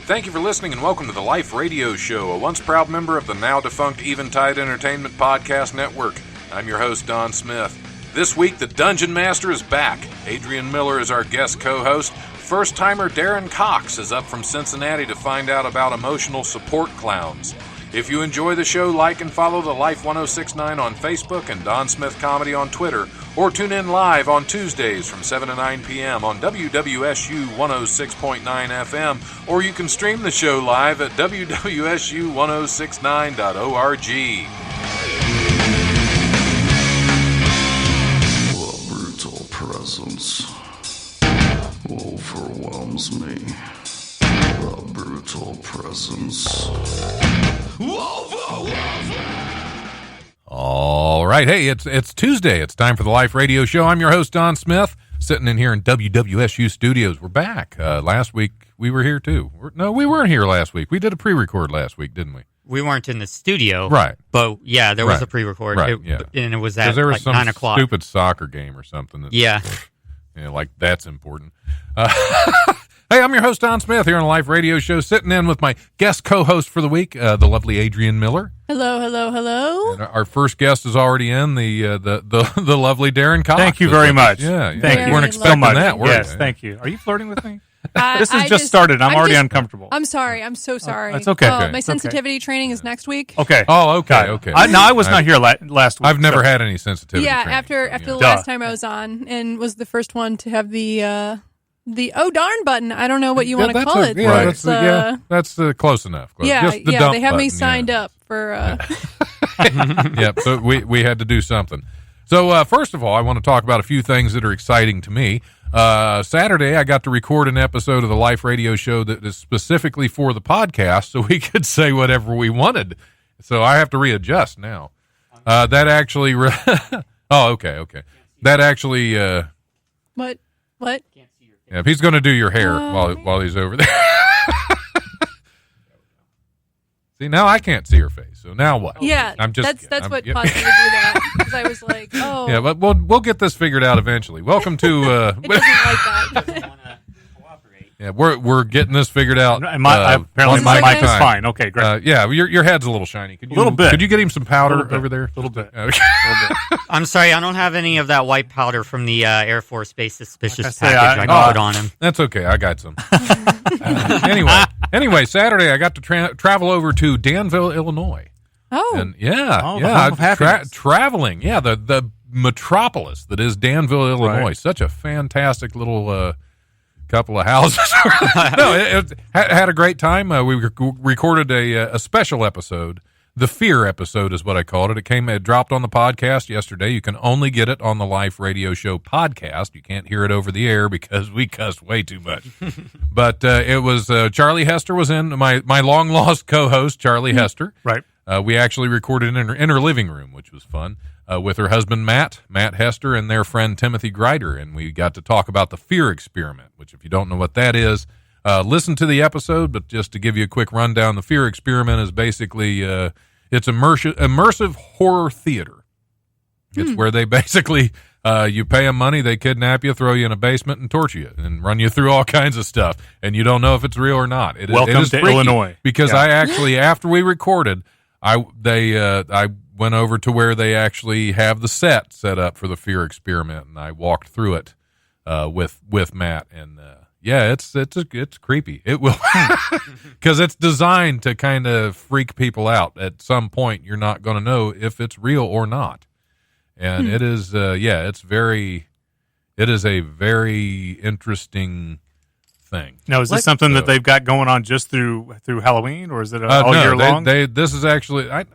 Thank you for listening and welcome to the Life Radio Show, a once proud member of the now defunct Eventide Entertainment Podcast Network. I'm your host, Don Smith. This week, the Dungeon Master is back. Adrian Miller is our guest co-host. First-timer Darren Cox is up from Cincinnati to find out about emotional support clowns. If you enjoy the show, like and follow the Life 1069 on Facebook and Don Smith Comedy on Twitter, or tune in live on Tuesdays from 7 to 9 p.m. on WWSU 106.9 FM, or you can stream the show live at WWSU1069.org. The brutal presence overwhelms me. The brutal presence overwhelms me. All right, hey, it's Tuesday. It's time for the Life Radio Show. I'm your host, Don Smith, sitting in here in WWSU Studios. We're back. Last week, we were here, too. No, we weren't here last week. We did a pre-record last week, didn't we? We weren't in the studio. Right. But, yeah, there was a pre-record. Right, yeah. And it was at there was like some 9 o'clock. Stupid soccer game or something. Yeah. Like that's important. Hey, I'm your host, Don Smith, here on the Life Radio Show, sitting in with my guest co-host for the week, the lovely Adrian Miller. Hello, hello, hello. And our first guest is already in, the lovely Darren Cox. Thank you very much. Yeah, thank you weren't expecting that, were you? Yes, thank you. Are you flirting with me? This has just started. I'm already uncomfortable. I'm sorry. I'm so sorry. It's okay. My sensitivity training is next week. Okay. Oh, okay. I was not here last week. I've never had any sensitivity Yeah, training, after the last time I was on, and was the first one to have the oh darn button. I don't know what you want to call it. Yeah, that's close enough. Close. Yeah, Just the dump they have me button, signed up for. Yeah, so we had to do something. So first of all, I want to talk about a few things that are exciting to me. Saturday, I got to record an episode of the Life Radio Show that is specifically for the podcast, so we could say whatever we wanted. So I have to readjust now. That actually, oh, okay. That actually, What? Yeah, if he's going to do your hair while he's over there. See, now I can't see her face. So now what? Yeah, I'm just. That's what caused me to do that. Because I was like, oh. Yeah, but we'll get this figured out eventually. Welcome to. It doesn't like that. Doesn't want to cooperate. Yeah, we're getting this figured out. Apparently my mic is fine. Okay, great. Yeah, your head's a little shiny. A little bit. Could you get him some powder over there? A little bit. Okay. I'm sorry, I don't have any of that white powder from the Air Force Base suspicious Like package I got on him. That's okay. I got some. Anyway, Saturday I got to travel over to Danville, Illinois. Oh. And the home of happiness. Traveling. Yeah, the metropolis that is Danville, Illinois. Right. Such a fantastic little couple of houses. No, it had a great time. We recorded a special episode. The Fear episode is what I called it. It dropped on the podcast yesterday. You can only get it on the Life Radio Show podcast. You can't hear it over the air because we cuss way too much. But it was Charlie Hester was in, my long lost co-host Charlie Hester. Right. We actually recorded in her living room, which was fun, with her husband Matt Hester, and their friend Timothy Greider, and we got to talk about the Fear experiment, which if you don't know what that is, listen to the episode. But just to give you a quick rundown, the Fear experiment is basically it's immersive horror theater. It's where they basically you pay them money, they kidnap you, throw you in a basement, and torture you, and run you through all kinds of stuff, and you don't know if it's real or not. Welcome it is to freaky, Illinois. because I actually, after we recorded, I went over to where they actually have the set up for the Fear experiment, and I walked through it with Matt, and it's creepy. It will, because it's designed to kind of freak people out. At some point, you're not going to know if it's real or not, and it is it is a very interesting thing. Now, is this something that they've got going on just through Halloween, or is it all year long? This is actually, I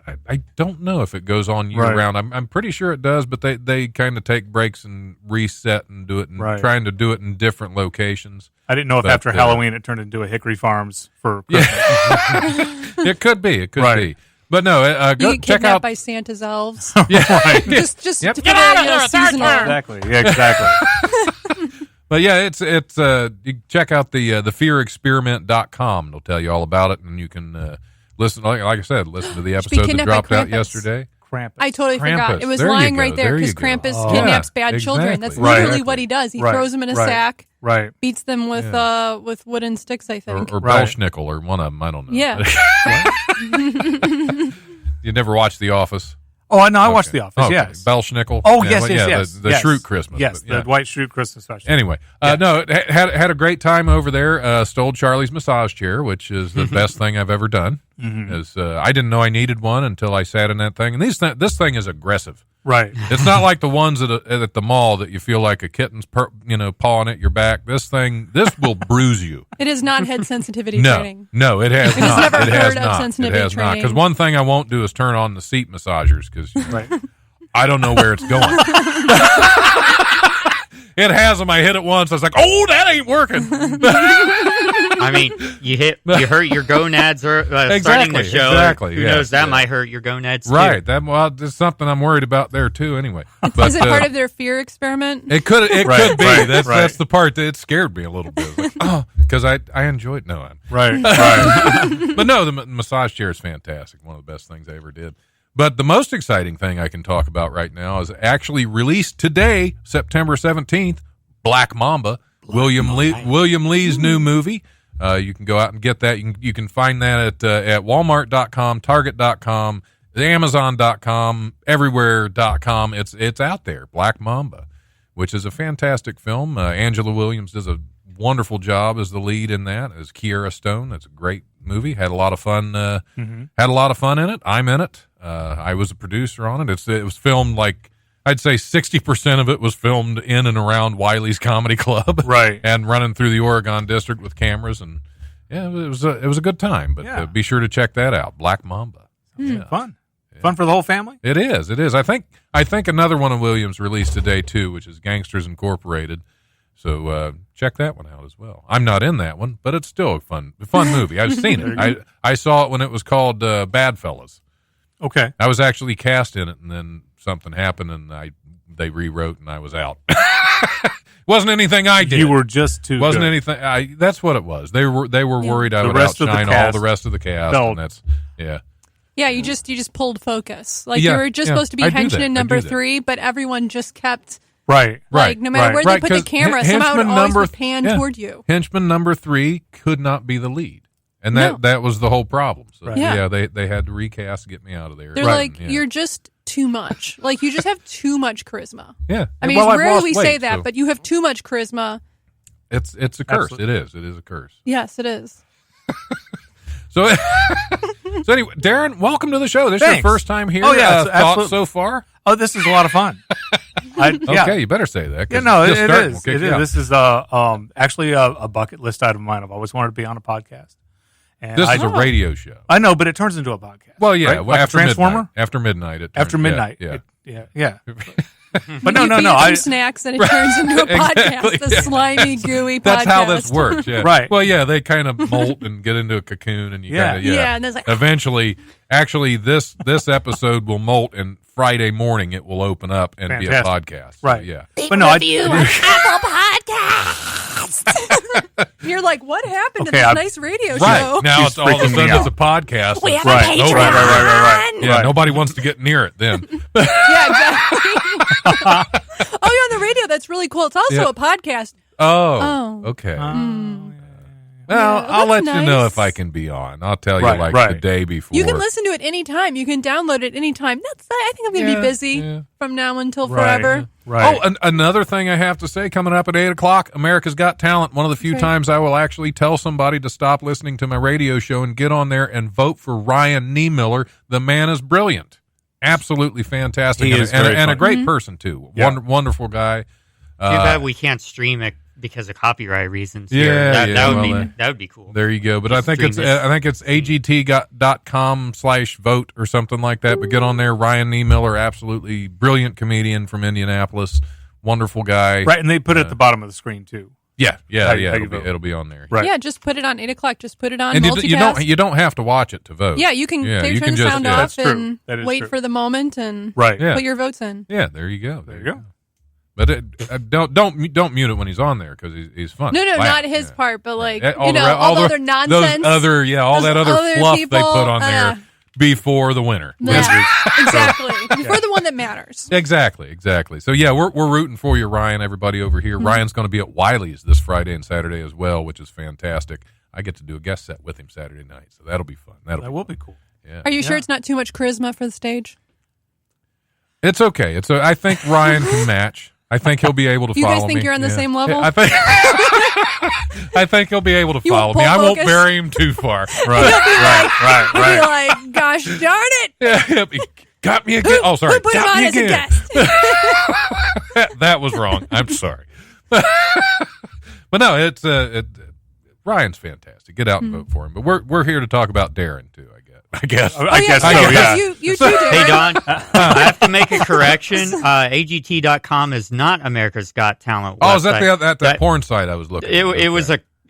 don't know if it goes on year round. I'm pretty sure it does, but they kind of take breaks and reset and do it, and trying to do it in different locations. I didn't know if after Halloween it turned into a Hickory Farms for Christmas. It could be. Be. But no, go you get check kidnapped out by Santa's elves. Yeah, just Yep. to get out of here, seasonal. Exactly. Yeah, exactly. But yeah, it's you check out the fearexperiment.com. It'll tell you all about it, and you can listen. Like I said, listen to the episode that dropped out yesterday. Krampus. I totally forgot. Krampus. It was There you lying go. right there There because you go. Krampus Oh, kidnaps yeah, bad children. exactly. That's literally what he does. He throws them in a sack. Right. beats them with wooden sticks, I think. Or Belschnickel, or one of them. I don't know. Yeah. You never watched The Office? Oh, no, I watched The Office, yes. Belschnickel. Oh, yes. The Shroot Christmas. Yes, the White Shroot Christmas special. Anyway, no, had a great time over there. Stole Charlie's massage chair, which is the best thing I've ever done. I didn't know I needed one until I sat in that thing. And this thing is aggressive. Right. It's not like the ones at the mall that you feel like a kitten's pawing at your back. This will bruise you. It is not head sensitivity training. No, it has not. Never it has heard of not. sensitivity It has not. training. Because one thing I won't do is turn on the seat massagers because I don't know where it's going. It has them. I hit it once. I was like, "Oh, that ain't working." I mean, you hurt your gonads starting the show. Exactly. Who knows? That might hurt your gonads too. Right. There's something I'm worried about there too. Anyway, Is it part of their fear experiment? It could be. Right. That's the part that scared me a little bit. Like, because I enjoyed knowing. Right. But no, the massage chair is fantastic. One of the best things I ever did. But the most exciting thing I can talk about right now is actually released today, September 17th, Black Mamba, William Lee's new movie. You can go out and get that. You can find that at Walmart.com, Target.com, Amazon.com, everywhere.com. It's out there, Black Mamba, which is a fantastic film. Angela Williams does a wonderful job as the lead in that, as Kiera Stone. That's a great movie. Had a lot of fun. Had a lot of fun in it. I'm in it. I was a producer on it. It was filmed like, I'd say 60% of it was filmed in and around Wiley's Comedy Club, Right. and running through the Oregon District with cameras, and it was a good time. But be sure to check that out, Black Mamba. Fun for the whole family. It is. I think another one of Williams released today too, which is Gangsters Incorporated. So check that one out as well. I'm not in that one, but it's still a fun movie. I've seen it. I saw it when it was called Badfellas. Okay. I was actually cast in it, and then something happened, and they rewrote, and I was out. Wasn't anything I did. You were just too Wasn't good. anything. That's what it was. They were worried I would outshine all the rest of the cast, and that's Yeah, you just pulled focus. Like you were just supposed to be henchman number 3, but everyone just kept right. Like no matter where they put the camera, somehow it always would pan toward you. Henchman number 3 could not be the lead. And that was the whole problem. So they had to recast, get me out of there. They're like, you're just too much. Like you just have too much charisma. Yeah. I mean, rarely we say that, but you have too much charisma. It's a curse. Absolutely. It is a curse. Yes, it is. So anyway, Darren, welcome to the show. This is your first time here. Oh yeah, thoughts so far? Oh, this is a lot of fun. Okay, you better say that. Yeah, no, it is. It is. This is actually a bucket list item of mine. I've always wanted to be on a podcast. And this is a radio show. I know, but it turns into a podcast. Well, yeah, right? Like after Transformer. After midnight. After midnight. Yeah. But no. Some snacks and it turns into a podcast. A slimy, gooey podcast. That's how this works. Yeah. Right. Well, yeah, they kind of molt and get into a cocoon, and you kind of and there's like eventually. Actually, this episode will molt, and Friday morning it will open up and be a podcast. Right. So, yeah. But no, Apple Podcast. You're like, what happened to this nice radio show? Right. Now it's all of a sudden it's a podcast. We have a Patreon. Right. Yeah, nobody wants to get near it then. Yeah, exactly. Oh, you're on the radio. That's really cool. It's also a podcast. Oh. Okay. Well, I'll let you know if I can be on. I'll tell you the day before. You can listen to it anytime. You can download it anytime. I think I'm going to be busy from now until forever. Right. Oh, another thing I have to say, coming up at 8 o'clock, America's Got Talent. One of the few times I will actually tell somebody to stop listening to my radio show and get on there and vote for Ryan Niemiller. The man is brilliant. Absolutely fantastic. He is and a great person, too. Yeah. Wonderful guy. Too bad we can't stream it because of copyright reasons. That would be cool. There you go. But I think it's AGT.com/vote or something like that. But get on there. Ryan Niemiller, absolutely brilliant comedian from Indianapolis. Wonderful guy. Right, and they put it at the bottom of the screen too. Yeah. It'll be on there. Right. Yeah, just put it on 8 o'clock. Just put it on and multitask. you don't have to watch it to vote. Yeah, you can turn the sound off and wait for the moment and put your votes in. Yeah, there you go. There you go. But don't mute it when he's on there because he's fun. No, not his part, but like all all the other nonsense. All that other fluff people, they put on there. before the winner. Exactly. Before the one that matters. Exactly. So, yeah, we're rooting for you, Ryan, everybody over here. Ryan's going to be at Wiley's this Friday and Saturday as well, which is fantastic. I get to do a guest set with him Saturday night, so that'll be fun. That will be cool. Yeah. Are you sure it's not too much charisma for the stage? It's okay. I think Ryan can match. I think he'll be able to follow me. You guys think you're on the same level? I think he'll be able to follow me. I won't bury him too far. Right. He'll be like, gosh darn it. Yeah, he got me again. Oh, sorry. Who put him on as a guest? That was wrong. I'm sorry. But no, it's Ryan's fantastic. Get out and vote for him. But we're here to talk about Darren too, I guess. I guess so, yeah. You too, Darren. Hey, Don, I have to make a correction. AGT.com is not America's Got Talent website. Oh, is that that porn site I was looking at?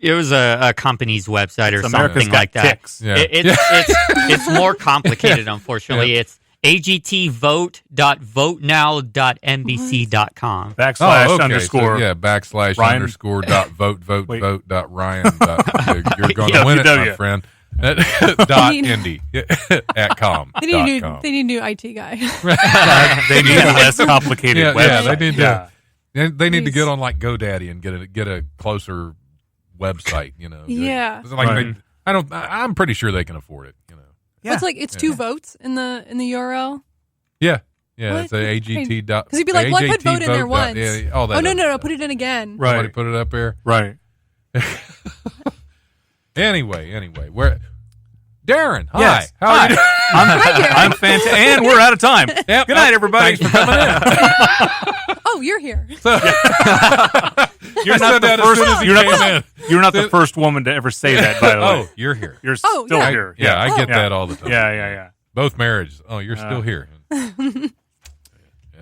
It was a company's website or something like that. Yeah. It's more complicated, unfortunately. It's agtvote.votenow.nbc.com. / underscore. So, / Ryan. underscore dot vote dot Ryan. You're going to win it, my friend. .indy at com. They need a new IT guy. They need a less complicated website. They need to get on like GoDaddy and get a closer website. Yeah. I'm pretty sure they can afford it. Yeah. It's 2 votes in the URL. Yeah. What? It's AGT. Because you'd be like, one put vote in there once. No, put it in again. Right. Somebody put it up there. Right. Anyway, Darren, hi. Yes. How are you doing? I'm fantastic. And we're out of time. Yep. Good night, everybody. Thanks for coming in. Oh, you're here. You're not the first woman to ever say that, by the way. Oh, you're here. You're still here. Yeah, I get that all the time. Yeah. Both marriages. Oh, you're still here. Anyway.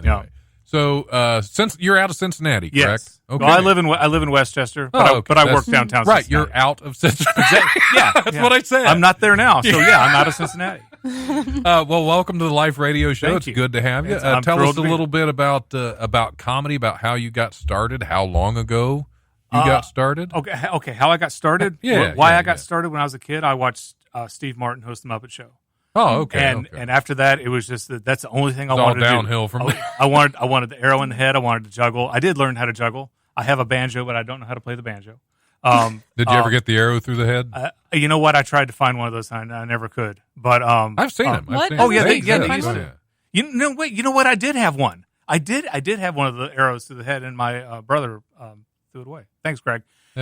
Yeah. So, since you're out of Cincinnati, yes. correct? Okay. Well, I live in Westchester, but I work downtown Right, Cincinnati. you're out of Cincinnati. That's what I said. I'm not there now, so I'm out of Cincinnati. Well, welcome to the Life Radio Show. Thank it's you. good to have you. Tell us a little bit about comedy, about how you got started, how long ago you got started. Okay. How I got started? Why I got started when I was a kid? I watched Steve Martin host the Muppet Show. Oh, okay. And after that, it was just that's the only thing I wanted to do. All downhill from there. I wanted the arrow in the head. I wanted to juggle. I did learn how to juggle. I have a banjo, but I don't know how to play the banjo. Did you ever get the arrow through the head? You know what? I tried to find one of those. I never could. But I've seen them. What? Oh yeah, they used to. to. You know what? I did have one. I did have one of the arrows through the head, and my brother threw it away. Thanks, Greg.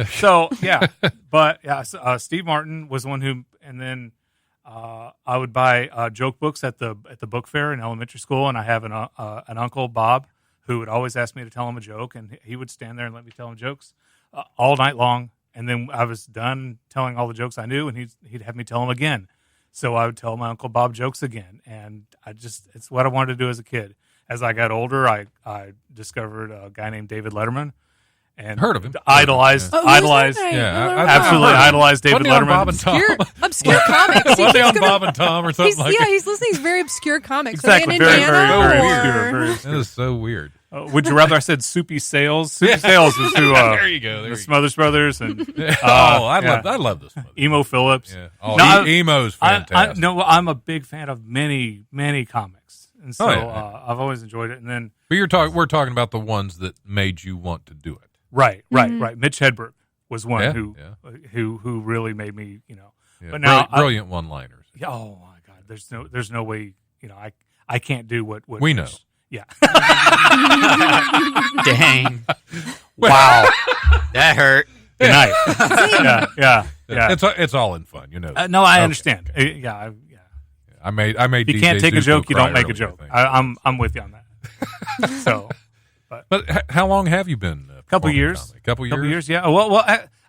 So yeah, but yeah, Steve Martin was the one who, and then I would buy joke books at the book fair in elementary school, and I have an uncle, Bob, who would always ask me to tell him a joke, and he would stand there and let me tell him jokes all night long. And then I was done telling all the jokes I knew, and he'd have me tell them again. So I would tell my Uncle Bob jokes again, and it's what I wanted to do as a kid. As I got older, I discovered a guy named David Letterman, and heard of him. Idolized, idolized David Letterman. Bob and Tom. Obscure comics. Was he on Bob and Tom or something like that? He's listening to very obscure comics. Exactly, Very very That is so weird. Would you rather I said Soupy Sales? Soupy Sales was who there you go. the Smothers Brothers and I love this. Emo Phillips. Yeah. Oh, Emo's fantastic. I'm a big fan of many comics, and so I've always enjoyed it. And then, but we're talking about the ones that made you want to do it. Right. Mitch Hedberg was one who really made me, Yeah. But now brilliant one-liners. Oh my God, there's no way, I can't do what we know. Yeah. Dang. Wow. That hurt. Good night. Yeah. It's all in fun, No, I understand. Yeah. I made. If you can't take a joke, you don't make a joke. I'm with you on that. So, but how long have you been? Couple years. Couple years. Yeah. Well,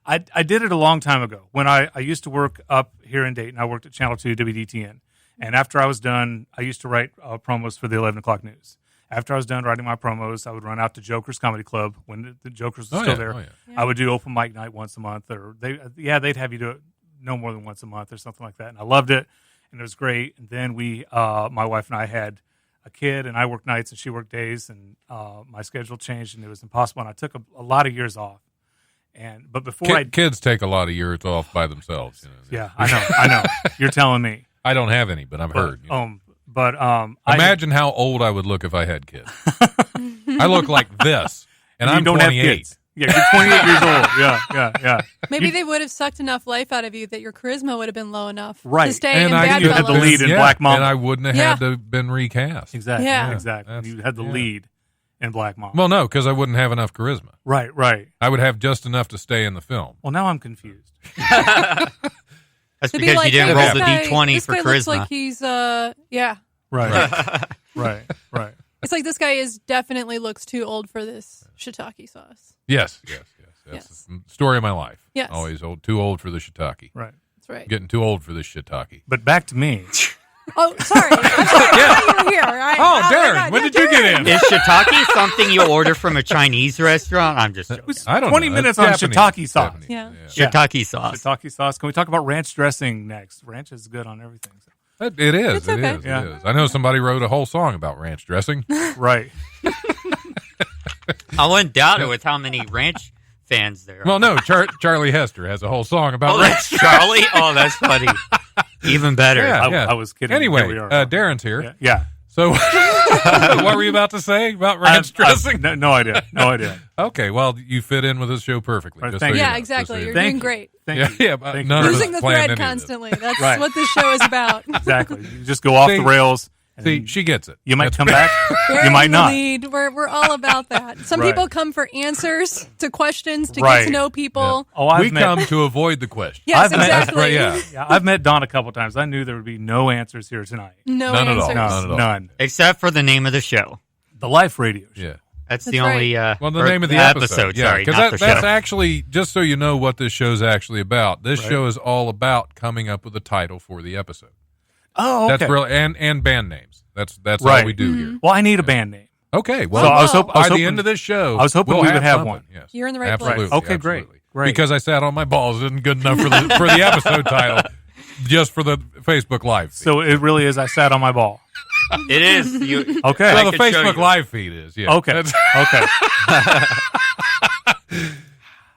I did it a long time ago when I used to work up here in Dayton. I worked at Channel 2 WDTN, and after I was done, I used to write promos for the 11 o'clock news. After I was done writing my promos, I would run out to Joker's Comedy Club when the Jokers were still there. Oh, yeah. I would do open mic night once a month, or they'd have you do it no more than once a month or something like that. And I loved it, and it was great. And then my wife and I had a kid, and I worked nights and she worked days, and my schedule changed, and it was impossible. And I took a lot of years off. But before kids take a lot of years off by themselves. Yeah, I know. You're telling me. I don't have any, but I've heard. Imagine how old I would look if I had kids. I look like this, and I'm don't 28. Have kids. Yeah, you're 28 years old. Yeah. Maybe they would have sucked enough life out of you that your charisma would have been low enough to stay and in I Bad you had the Fellas. lead in Black Mama. And I wouldn't have had to been recast. Exactly. Yeah. Exactly. You had the lead in Black Mama. Well, no, because I wouldn't have enough charisma. Right. I would have just enough to stay in the film. Well, now I'm confused. That's To be because like, you didn't hey, roll the this guy- D20 this for guy charisma. Looks like he's Right. It's like this guy definitely looks too old for this shiitake sauce. Yes. That's the story of my life. Yes. Always too old for the shiitake. Right. That's right. Getting too old for this shiitake. But back to me. Oh, sorry. I'm sorry. I thought you were here. Darren, when did you get in? Is shiitake something you order from a Chinese restaurant? I'm just joking. I don't 20 know. minutes That's on Japanese. shiitake sauce. Japanese. Yeah. Shiitake sauce. Shiitake sauce. Can we talk about ranch dressing next? Ranch is good on everything. It is. It's okay. It is. I know somebody wrote a whole song about ranch dressing. Right. I wouldn't doubt it with how many ranch fans there are. Well, no, Charlie Hester has a whole song about Oh, ranch. that's Charlie? Oh, that's funny. Even better. Yeah. I was kidding. Anyway, Here we are. Darren's here. Yeah. So, what were you about to say about ranch dressing? No idea. Okay, well, you fit in with this show perfectly. Right, just thank so you. you Yeah, know, exactly. just so You're you Thank doing you. great. Thank know. you. Yeah, but Thank you. none of us Losing the planned thread any of this. constantly. That's Right. what this show is about. Exactly. You just go off See- the rails. and See, she gets it. you might That's come back. Burying You might the not. lead. We're all about that. Some Right. people come for answers to questions to Right. get to know people. Oh, I've we met, come to avoid the question. Yes, I've met- That's exactly. right, yeah. Yeah, I've met Don a couple times. I knew there would be no answers here tonight. No None at all. answers. No. Not at all. None. Except for the name of the show. The Life Radio Show. Yeah. That's the That's only. Well, the or name of the episode. Yeah, sorry, because not the that's show. actually, just so you know what this show's actually about, this Right. show is all about coming up with a title for the episode. Oh, okay. That's really, and band names. That's all Right. we do here. Well, I need a band name. Okay, well, So I was wow. hoping by the end of this show, I was hoping we'll we would have something. one. Yes. You're in the right Absolutely. place. Okay, great. Absolutely. Great. Because I sat on my balls isn't good enough for the episode title, just for the Facebook Live feed. So it really is. I sat on my ball. It is. You, Okay. Well, I the could show Facebook you. Live feed is, yeah. Okay. That's- Okay.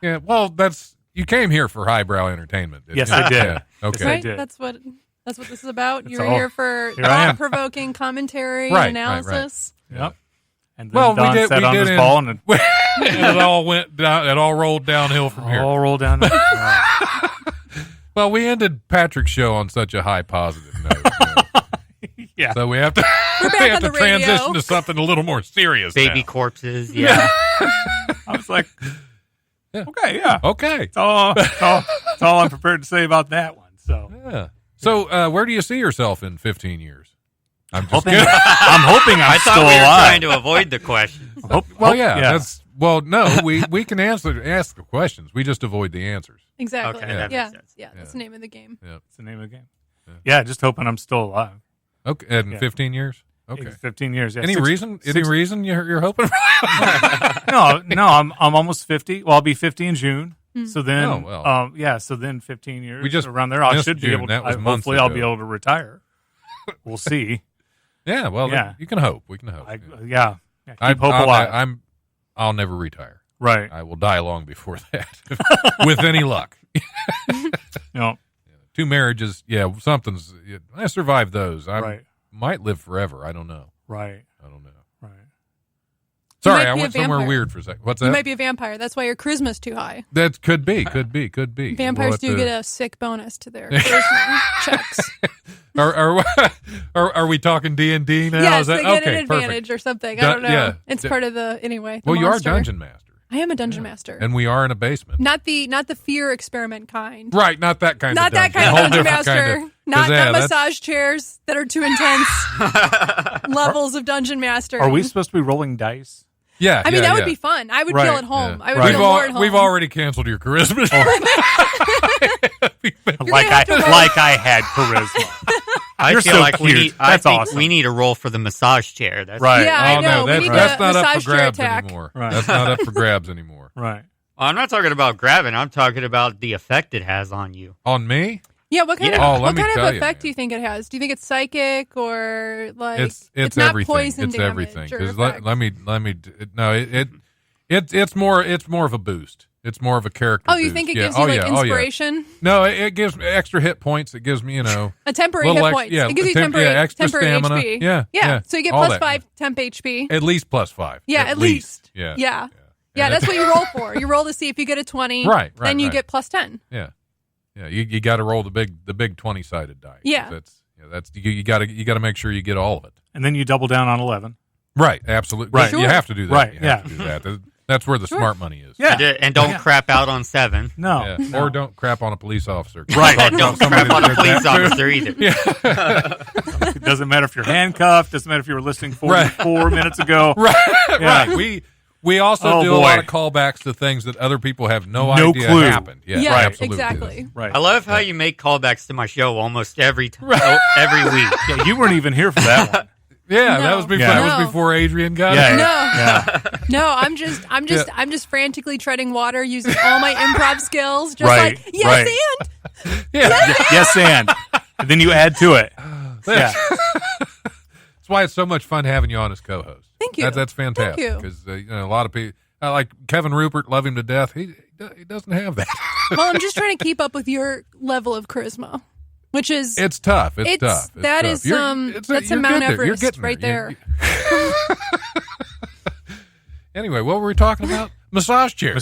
yeah, well, you came here for highbrow entertainment. didn't Yes, you? I did. Yeah. Okay. I Right? did. That's what this is about. That's You're all. here for Here I am. thought-provoking commentary Right, and right, right. analysis. Yep. And then Well, Don we sat on did his in- ball and and it all went down. It all rolled downhill from here. all rolled down. Well, we ended Patrick's show on such a high positive note. Yeah. So we have to We're back we have on to the radio. transition to something a little more serious. baby now. corpses. Yeah. I was like, Yeah. okay, yeah. Okay. That's all I'm prepared to say about that one. So Yeah. So where do you see yourself in 15 years? I'm just hoping, kidding. I'm hoping I'm I thought still we were alive. trying to avoid the question. Well, yeah. No. We can ask the questions. We just avoid the answers. Exactly. Okay, that yeah. makes sense. Yeah. That's the name of the game. That's the name of the game. Yeah, just hoping I'm still alive. Okay. In Yeah. 15 years. Okay. 15 years. Yeah. Any reason? Any reason you're hoping? No. I'm almost 50. Well, I'll be 50 in June. So then, Oh, well. so then 15 years. We just around there. I missed should be June. able. That was to. months Hopefully, I'll ago. be able to retire. We'll see. Yeah. Well, Yeah. you can hope. We can hope. Yeah. Keep hope alive. I'll never retire. Right. I will die long before that, with any luck. No. 2 marriages. Yeah. I survived those. I Right. might live forever. I don't know. Right. I don't know. Right. Sorry, might I be a went somewhere vampire. weird for a second. What's You that? might be a vampire. That's why your charisma's too high. That could be. Vampires do get a sick bonus to their charisma checks. Are we talking D&D now? Yes, Is that they get okay? an advantage Perfect. or something. I Dun- don't know. yeah. It's part of the anyway. The Well, you are monster. dungeon master, I am a dungeon master, and we are in a basement. not the fear experiment kind. Right, not that kind Not of that dungeon. kind A of whole dungeon different master. kind of- Not 'cause, yeah, that's- massage chairs that are too intense. Levels of dungeon master. Are we supposed to be rolling dice? Yeah, I mean, yeah, that would yeah. be fun. I would Right, feel at home. Yeah. I would Right. feel more at home. We've already canceled your charisma. Like I had charisma. I You're feel so like cute. we need. That's I think awesome. we need a roll for the massage chair. That's Right. Yeah, I Oh know. no, We need that's a not up massage for chair grabs attack. anymore. Right. That's not up for grabs anymore. Right. I'm not talking about grabbing. I'm talking about the effect it has on you. On me, Yeah, what kind Yeah. Oh, of let what me kind tell of you, effect man. do you think it has? Do you think it's psychic or like it's not everything. poison It's damage everything. or 'Cause effect? let me. No, it's more of a boost. It's more of a character. Oh, you boost. think it gives you inspiration? No, it gives me extra hit points. It gives me, a temporary hit points. Yeah, it gives you temporary extra stamina. HP. Yeah. So you get plus 5 temp HP. At least plus 5. Yeah, at least. Yeah. Yeah, that's what you roll for. You roll to see if you get a 20. Right. Then you get plus 10. Yeah. Yeah. You got to roll the big 20-sided die. Yeah. That's you got to make sure you get all of it. And then you double down on 11. Right. Absolutely. Right. You have to do that. Right. You have to do that. That's where the smart money is. Yeah. And don't crap out on 7. No. Yeah. No. Or don't crap on a police officer. Right. Don't crap on a police officer either. It doesn't matter if you're handcuffed. Doesn't matter if you were listening 4 minutes ago. Right. Yeah. Right. We also do a lot of callbacks to things that other people have no idea clue. happened. Yeah, Right. absolutely. Exactly. Right. I love how you make callbacks to my show almost every week. Yeah, you weren't even here for that one. Yeah, No. that was before. Yeah. That was before Adrian got Yeah. it. No. Yeah. No, I'm just frantically treading water using all my improv skills. Just Right, like, yes, right. and. Yes, and then you add to it. Yeah. That's why it's so much fun having you on as co-host. Thank you. That's fantastic. Thank you. Because a lot of people, like Kevin Rupert, love him to death. He doesn't have that. Well, I'm just trying to keep up with your level of charisma, which is It's tough. It's tough. It's that tough. is that's a you're Mount good there. You're Everest getting right there. Anyway, what were we talking about? Massage chairs.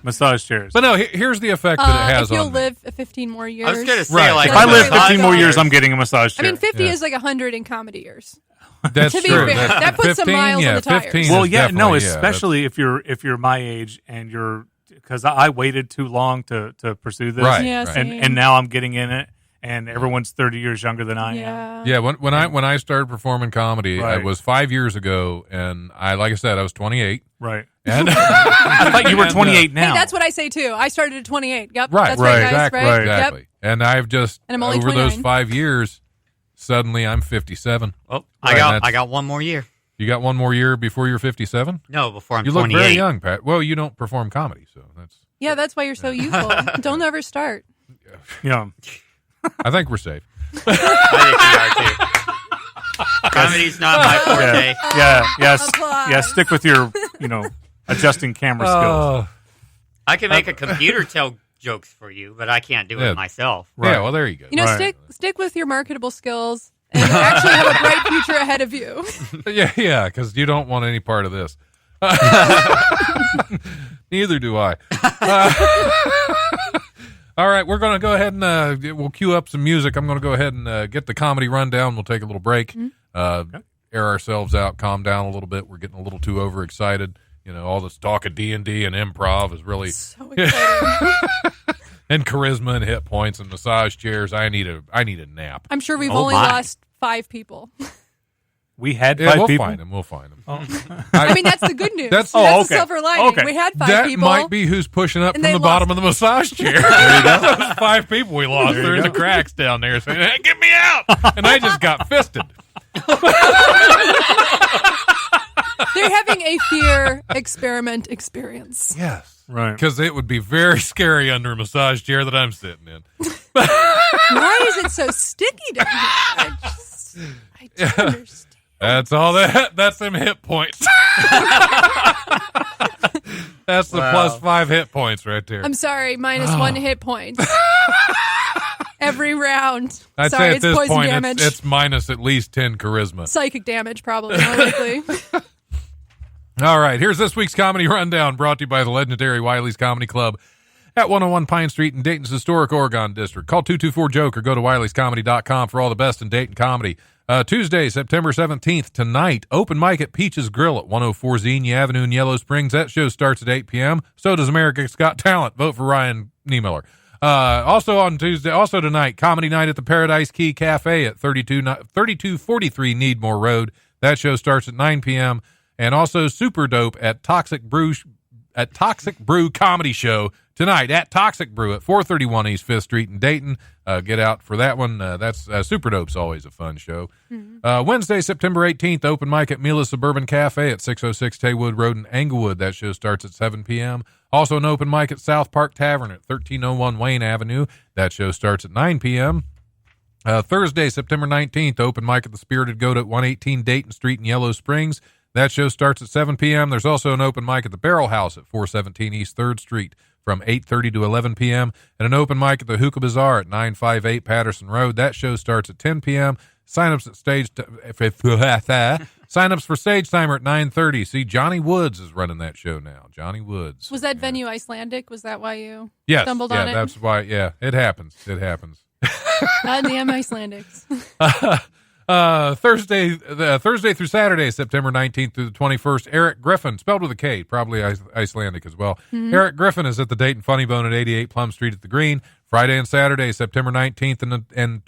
Massage chairs. But no, here's the effect that it has if you'll on me. live 15 more years. I was going to say, Right. like, If I live That's 15 more very years, nice. I'm getting a massage I chair. mean, 50 Yeah. is like 100 in comedy years. That's to be true. fair, that puts some miles on the tires. 15 Well, is yeah, no, definitely, especially if you're my age and you're, because I waited too long to pursue this, Right. Yeah, right. same. and now I'm getting in it, and everyone's 30 years younger than I am. Yeah. Yeah, when I started performing comedy, Right. it was 5 years ago, and like I said, I was 28. Right. And I thought you were 28 now. Hey, that's what I say too. I started at 28. Yep. Right, That's right, guys, exactly, right? exactly. Yep. And I've just And I'm only over those 29. 5 years, suddenly I'm 57. Oh, Right, I got one more year. You got one more year before you're 57? No, before I'm You look 28. very young, Pat. Well, you don't perform comedy, so that's. Yeah, that's why you're so youthful. Don't ever start. Yeah. I think we're safe. I think we are too. Comedy's not my forte. Yeah. Stick with your, adjusting camera skills. I can make a computer tell jokes for you, but I can't do Yeah. it myself. Right. Yeah, well, there you go. Right. Stick with your marketable skills and actually have a bright future ahead of you. Yeah, because you don't want any part of this. Neither do I. All right, we're going to go ahead and we'll cue up some music. I'm going to go ahead and get the comedy rundown. We'll take a little break, air ourselves out, calm down a little bit. We're getting a little too overexcited. All this talk of D&D and improv is really So exciting. and charisma and hit points and massage chairs. I need a nap. I'm sure we've Oh only my. lost 5 people. We had Yeah, 5 we'll people. find them. We'll find them. I mean, that's the good news. That's- That's okay. the silver lining. Okay. We had 5 That people. might be who's pushing up And from they the bottom of the massage chair. Those 5 people we lost. There you There's go. the cracks down there saying, "Hey, get me out!" And I just got fisted. They're having a fear experiment experience. Yes, Right. because it would be very scary under a massage chair that I'm sitting in. Why is it so sticky down here? I don't understand. That's all that. That's them hit points. That's the plus 5 hit points right there. I'm sorry, minus 1 hit point. Every round. I'd Sorry, say at it's this poison point damage. it's minus at least 10 charisma. Psychic damage, probably, more likely. All right, here's this week's Comedy Rundown, brought to you by the legendary Wiley's Comedy Club at 101 Pine Street in Dayton's historic Oregon District. Call 224-JOKE or go to wileyscomedy.com for all the best in Dayton comedy. Tuesday, September 17th, tonight, open mic at Peach's Grill at 104 Xenia Avenue in Yellow Springs. That show starts at 8 p.m. So does America's Got Talent. Vote for Ryan Niemiller. Also on Tuesday, also tonight, Comedy Night at the Paradise Key Cafe at 3243 Needmore Road. That show starts at 9 p.m. And also Super Dope at Toxic Brew Comedy Show tonight at Toxic Brew at 431 East 5th Street in Dayton. Get out for that one. That's Super Dope's always a fun show. Wednesday, September 18th, open mic at Mila's Suburban Cafe at 606 Taywood Road in Englewood. That show starts at 7 p.m. Also an open mic at South Park Tavern at 1301 Wayne Avenue. That show starts at 9 p.m. Thursday, September 19th, open mic at the Spirited Goat at 118 Dayton Street in Yellow Springs. That show starts at 7 p.m. There's also an open mic at the Barrel House at 417 East 3rd Street from 8:30 to 11 p.m. and an open mic at the Hookah Bazaar at 958 Patterson Road. That show starts at 10 p.m. Sign-ups for stage timer at 9:30. See, Johnny Woods is running that show now. Johnny Woods. Was that venue Icelandic? Was that why you stumbled on it? Yeah, that's why. Yeah, it happens. It happens. Goddamn Icelandics. Thursday through Saturday, September 19th through the 21st, Eric Griffin, spelled with a K, probably Icelandic as well. Mm-hmm. Eric Griffin is at the Dayton Funny Bone at 88 Plum Street at the Green. Friday and Saturday, September 19th and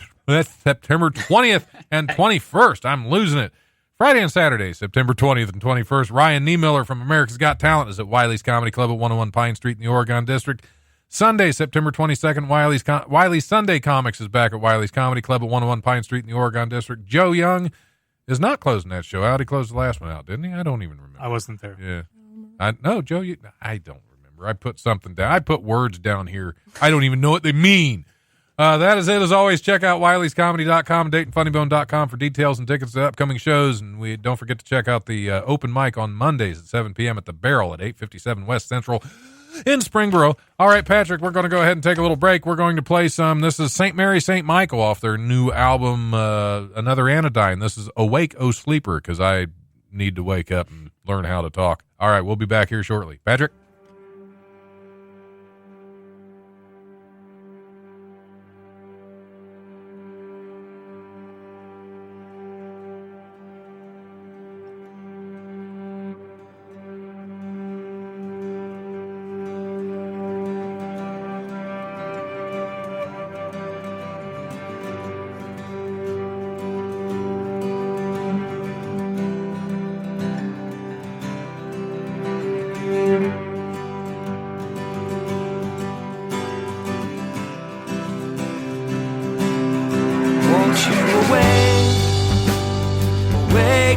September 20th and 21st. I'm losing it. Friday and Saturday, September 20th and 21st, Ryan Niemiller from America's Got Talent is at Wiley's Comedy Club at 101 Pine Street in the Oregon District. Sunday, September 22nd, Wiley's Sunday Comics is back at Wiley's Comedy Club at 101 Pine Street in the Oregon District. Joe Young is not closing that show out. He closed the last one out, didn't he? I don't even remember. I wasn't there. Yeah. Joe, I don't remember. I put something down. I put words down here. I don't even know what they mean. That is it. As always, check out Wiley'sComedy.com and DaytonFunnyBone.com for details and tickets to upcoming shows. And we don't forget to check out the open mic on Mondays at 7 p.m. at the Barrel at 857 West Central in Springboro. All right, Patrick, we're going to go ahead and take a little break. We're going to play some. This is St. Mary, St. Michael off their new album, Another Anodyne. This is Awake, O Sleeper, because I need to wake up and learn how to talk. All right, we'll be back here shortly. Patrick?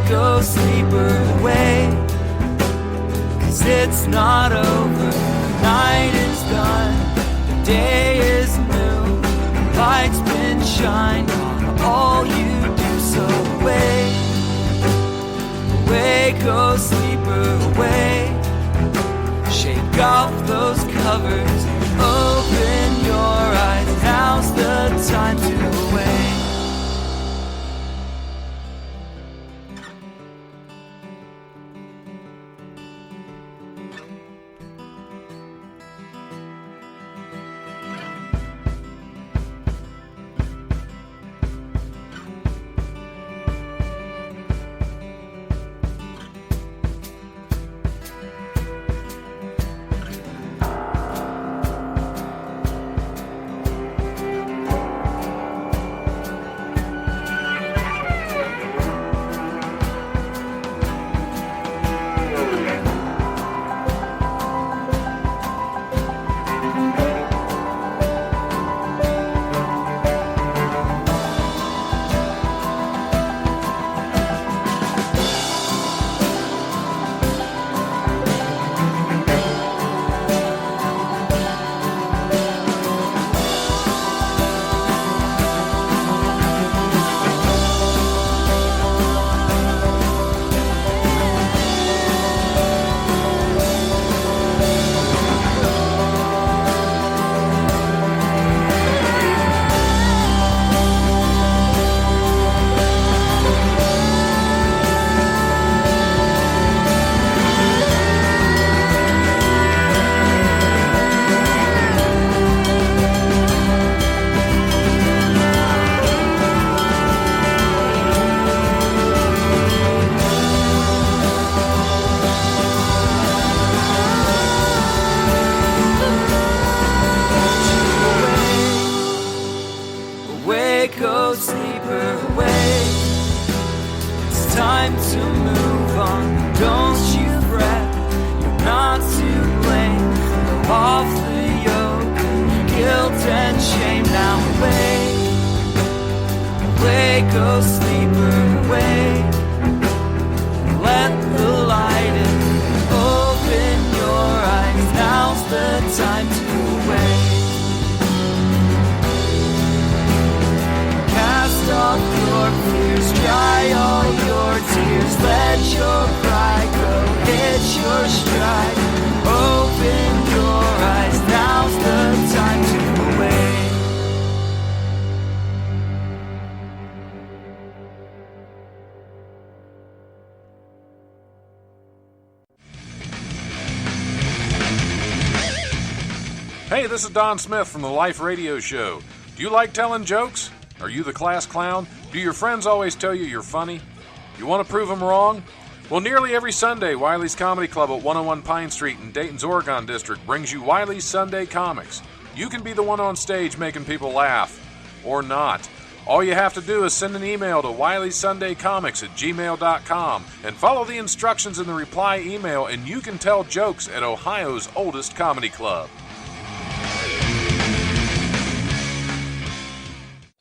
Go sleeper away, 'cause it's not over, the night is done, the day is new, the light's been shined on all you do, so away, away, go sleeper away, shake off those covers, open your eyes, now's the time to awake. Dry all your tears, let your pride Hey, this is Don Smith from the Life Radio Show. Do you like telling jokes? Are you the class clown? Do your friends always tell you you're funny? You want to prove them wrong? Well, nearly every Sunday, Wiley's Comedy Club at 101 Pine Street in Dayton's Oregon District brings you Wiley's Sunday Comics. You can be the one on stage making people laugh. Or not. All you have to do is send an email to wileysundaycomics@gmail.com and follow the instructions in the reply email, and you can tell jokes at Ohio's oldest comedy club.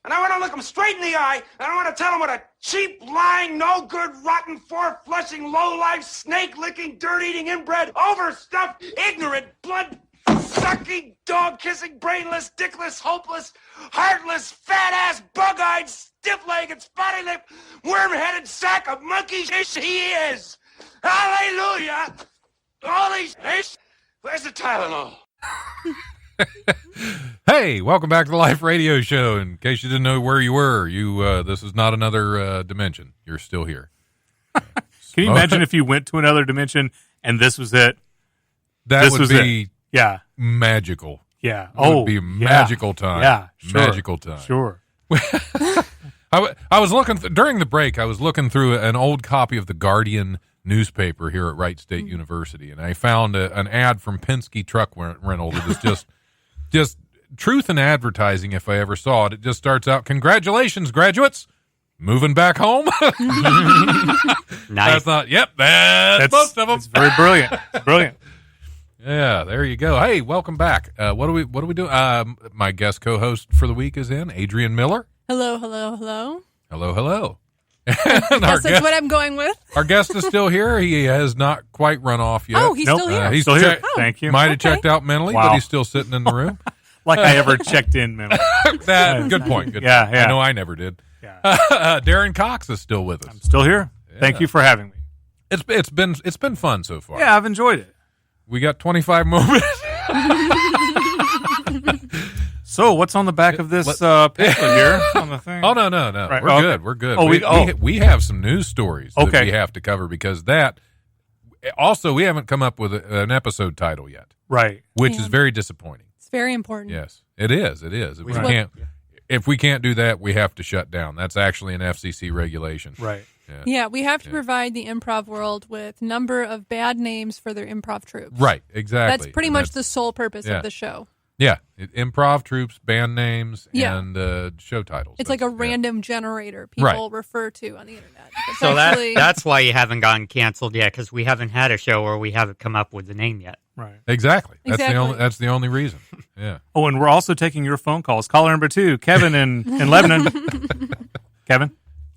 And I want to look them straight in the eye, and I want to tell them what a cheap, lying, no-good, rotten, four-flushing, low-life, snake-licking, dirt-eating, inbred, overstuffed, ignorant, blood-sucking, dog-kissing, brainless, dickless, hopeless, heartless, fat-ass, bug-eyed, stiff-legged, spotty-lipped, worm-headed sack of monkey shit he is. Hallelujah! Holy shit! Where's the Tylenol? Hey, welcome back to the Life Radio Show. In case you didn't know where you were, this is not another dimension. You're still here. Can you imagine if you went to another dimension and this was it? That would be magical. Yeah. It would be a magical time. Yeah, sure. Magical time. Sure. I was looking during the break. I was looking through an old copy of the Guardian newspaper here at Wright State University, and I found an ad from Penske Truck Rental that was just truth in advertising if I ever saw it. It just starts out, "Congratulations, graduates, moving back home." Nice. I thought, yep, that's most of them. It's very brilliant. It's brilliant. Yeah, there you go. Hey, welcome back. What do we do? My guest co-host for the week is in, Adrian Miller. Hello, hello, hello. Hello, hello. That's what I'm going with. Our guest is still here. He has not quite run off yet. Oh, he's still here. He's still here. Oh. Thank you. Might have checked out mentally, Wow. but he's still sitting in the room. Like I ever checked in mentally. Good point. Good Yeah, point. yeah. I know I never did. Yeah. Darren Cox is still with us. I'm still here. Thank you for having me. It's been fun so far. Yeah, I've enjoyed it. We got 25 more minutes. So, what's on the back of this pamphlet here on the thing? Oh, no. Right, We're okay. good. We're good. Oh, we have some news stories that Okay. we have to cover because that. Also, we haven't come up with an episode title yet, Right. which Yeah. is very disappointing. It's very important. Yes, it is. It is. Right. If we can't do that, we have to shut down. That's actually an FCC regulation. Right. Yeah, we have to provide the improv world with number of bad names for their improv troops. Right, exactly. That's pretty much the sole purpose yeah. of the show. Yeah, improv troops, band names, Yeah. and show titles. It's like a random generator people refer to on the internet. It's So actually, that's why you haven't gotten canceled yet, because we haven't had a show where we haven't come up with the name yet. Right. Exactly. Exactly. That's the only reason. Yeah. Oh, and we're also taking your phone calls. Caller number 2, Kevin in Lebanon. Kevin?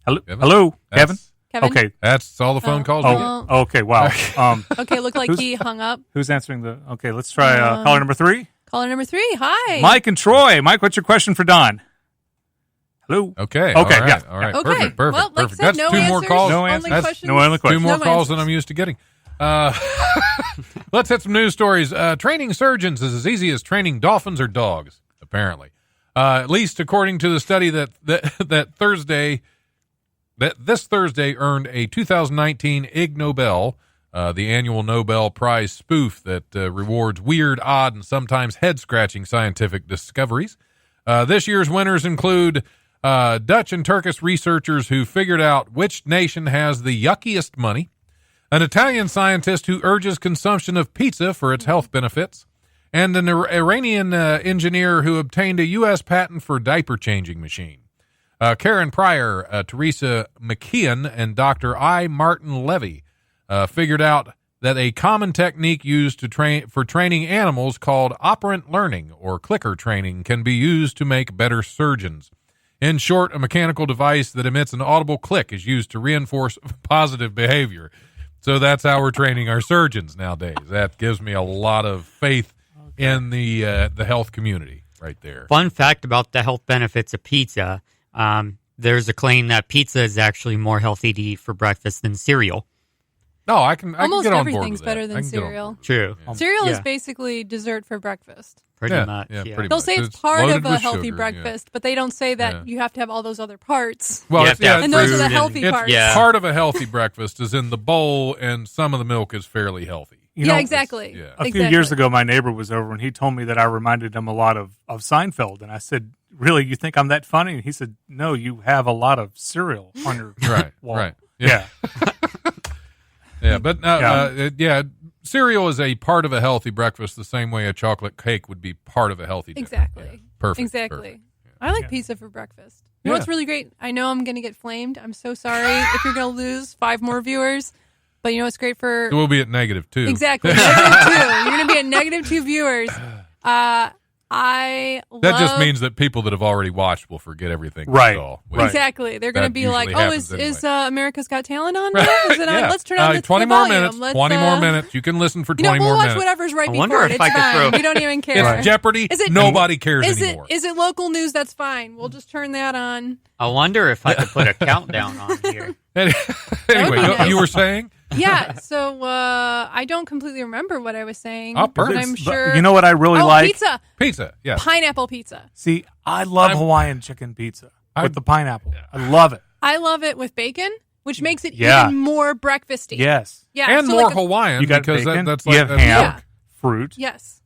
Hello? Kevin? Hello? Kevin? Kevin? Okay. That's all the phone calls we get. Oh, okay. Wow. Okay, looked like he hung up. Who's answering the? Okay, let's try caller number 3. Caller number 3. Hi. Mike and Troy. Mike, what's your question for Don? Hello. Okay. Okay, All right. yeah. All right. Okay. Perfect. Well, like I Perfect. said, That's no two more answers, calls. No only answers. questions. No only questions. Two more No calls answers. than I'm used to getting. Let's hit some news stories. Training surgeons is as easy as training dolphins or dogs, apparently. At least according to the study that this Thursday earned a 2019 Ig Nobel, the annual Nobel Prize spoof that rewards weird, odd, and sometimes head-scratching scientific discoveries. This year's winners include Dutch and Turkish researchers who figured out which nation has the yuckiest money, an Italian scientist who urges consumption of pizza for its health benefits, and an Iranian engineer who obtained a U.S. patent for diaper-changing machine. Karen Pryor, Teresa McKeon, and Dr. I. Martin Levy figured out that a common technique used for training animals called operant learning or clicker training can be used to make better surgeons. In short, a mechanical device that emits an audible click is used to reinforce positive behavior. So that's how we're training our surgeons nowadays. That gives me a lot of faith in the health community right there. Fun fact about the health benefits of pizza. There's a claim that pizza is actually more healthy to eat for breakfast than cereal. No, I can Almost get on board everything's with that. better than I can get on cereal. board. True. Cereal is Yeah. basically dessert for breakfast. Pretty Yeah, much. yeah, Yeah. pretty They'll much. say it's It's part loaded of a with healthy sugar, breakfast, but they don't say that Yeah. you have to have all those other parts. Well, You it's, have to have yeah, And those are the fruit healthy it's parts. Yeah. part of a healthy breakfast is in the bowl, and some of the milk is fairly healthy. You know, exactly. Yeah. A few years ago, my neighbor was over, and he told me that I reminded him a lot of Seinfeld. And I said, really, you think I'm that funny? And he said, no, you have a lot of cereal on your wall. Right. Yeah. Yeah, but cereal is a part of a healthy breakfast the same way a chocolate cake would be part of a healthy dinner. Exactly. Yeah. Perfect. Exactly. Perfect. I like pizza for breakfast. You know what's really great? I know I'm going to get flamed. I'm so sorry if you're going to lose 5 more viewers. But you know what's great for... So we'll be at -2. Exactly. -2. You're going to be at -2 viewers. That just means that people that have already watched will forget everything. Right. Right. Exactly. They're going to be like, usually "Oh, happens is anyway. America's Got Talent on now? Is it on? Let's turn on the 20 the more volume. minutes. Let's, 20 more minutes. You can listen for 20 we'll more watch minutes. whatever's right I before wonder it. if It's I could fine. throw- We don't even care. It's Jeopardy. Nobody cares anymore. Is it local news? That's fine. We'll just turn that on. I wonder if I could put a countdown on here. Anyway, nice. you were saying? Yeah. So I don't completely remember what I was saying. Oh, but perfect. I'm But sure. you know what I really like? Pizza. Pizza, yeah. Pineapple pizza. See, I love Hawaiian chicken pizza with the pineapple. I love it. I love it with bacon, which makes it Yeah. even more breakfasty. Yes. Yeah. And so more like a- Hawaiian You got because bacon. that's you like have that's ham, Yeah. fruit. Yes.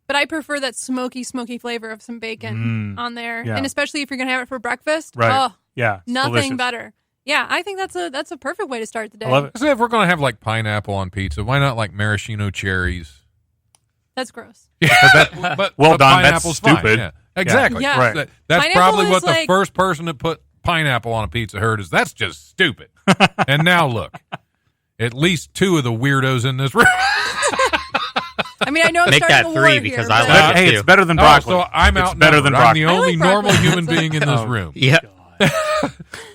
But I prefer that smoky flavor of some bacon on there. yeah. And especially if you're going to have it for breakfast. Right. Oh, Yeah. it's nothing delicious. better. Yeah, I think that's a perfect way to start the day. I love it. So if we're going to have like pineapple on pizza, why not like maraschino cherries? That's gross. But Well done, that's pineapple's fine, stupid. yeah. Exactly. Yeah. Right. That's Pineapple probably is what the like- first person that put pineapple on a pizza heard is that's just stupid. And now look, at least 2 of the weirdos in this room. I mean, I know I'm Make starting that a war 3 here, because but- I like Hey, it it's too. better than Oh, broccoli. so I'm It's out. better than I'm broccoli. the only like normal broccoli human pizza. being in this room. Yeah.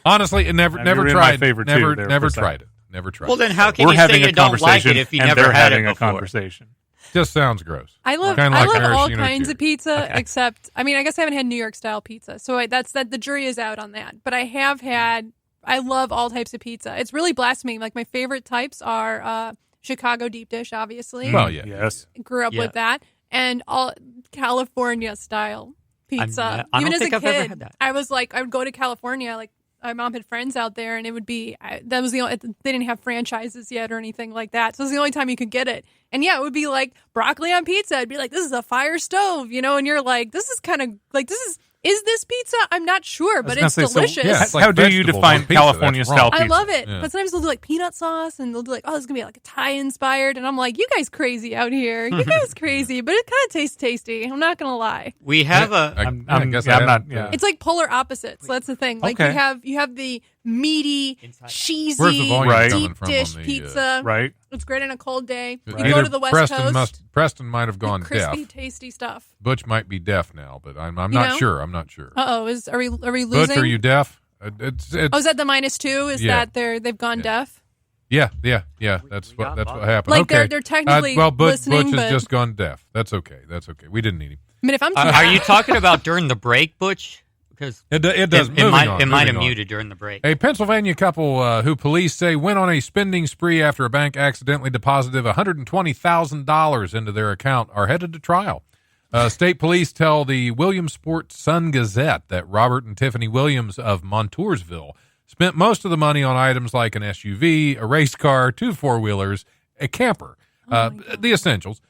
Honestly, and never You're in my tried. favor, too, never there never for a tried it. Never tried. Well, it. then how can We're you say having you a don't like conversation, it if you and never they're had having it a before? conversation. Just sounds gross. I love Kinda I like love all maraschino kinds cherry. of pizza, except I mean, I guess I haven't had New York style pizza, so the jury is out on that. But I have had. I love all types of pizza. It's really blasphemy. Like my favorite types are Chicago deep dish, obviously. Well, yeah. Yes. Grew up with that, and all California style pizza. I Even don't as think a I've ever kid, had that. I was like, I would go to California. Like my mom had friends out there, and it would be that was the only. They didn't have franchises yet or anything like that, so it was the only time you could get it. And yeah, it would be like broccoli on pizza. It'd be like, this is a fire stove, you know, and you're like, this is kind of like is this pizza? I'm not sure, but it's delicious. yeah, it's like How do you vegetables define on pizza. California That's style wrong. pizza? I love it. Yeah. But sometimes they'll do like peanut sauce and they'll do like, oh, this is going to be like a Thai inspired. And I'm like, you guys crazy out here. You guys crazy. But it kind of tastes tasty. I'm not going to lie. We have I guess yeah, I I'm not- haven't, yeah. It's like polar opposites. That's the thing. Like Okay. you have the meaty, Where's the cheesy, volume Right. coming deep from dish on the, pizza. Right. It's great on a cold day. You Either go to the West Coast. Preston might have gone crispy, deaf. tasty stuff. Butch might be deaf now, but I'm You not know? sure. I'm not sure. Are we losing? Butch, are you deaf? It's Oh, is that the -2? Is Yeah. that they've gone deaf? yeah. That's what happened. Like, okay. they're technically well, Butch listening, has but- just gone deaf. That's okay. We didn't need him. I mean, if I'm too Are you talking about during the break, Butch? Because It does. it might have moving on. muted during the break. A Pennsylvania couple who police say went on a spending spree after a bank accidentally deposited $120,000 into their account are headed to trial. State police tell the Williamsport Sun-Gazette that Robert and Tiffany Williams of Montoursville spent most of the money on items like an SUV, a race car, 2 4-wheelers, a camper, the essentials.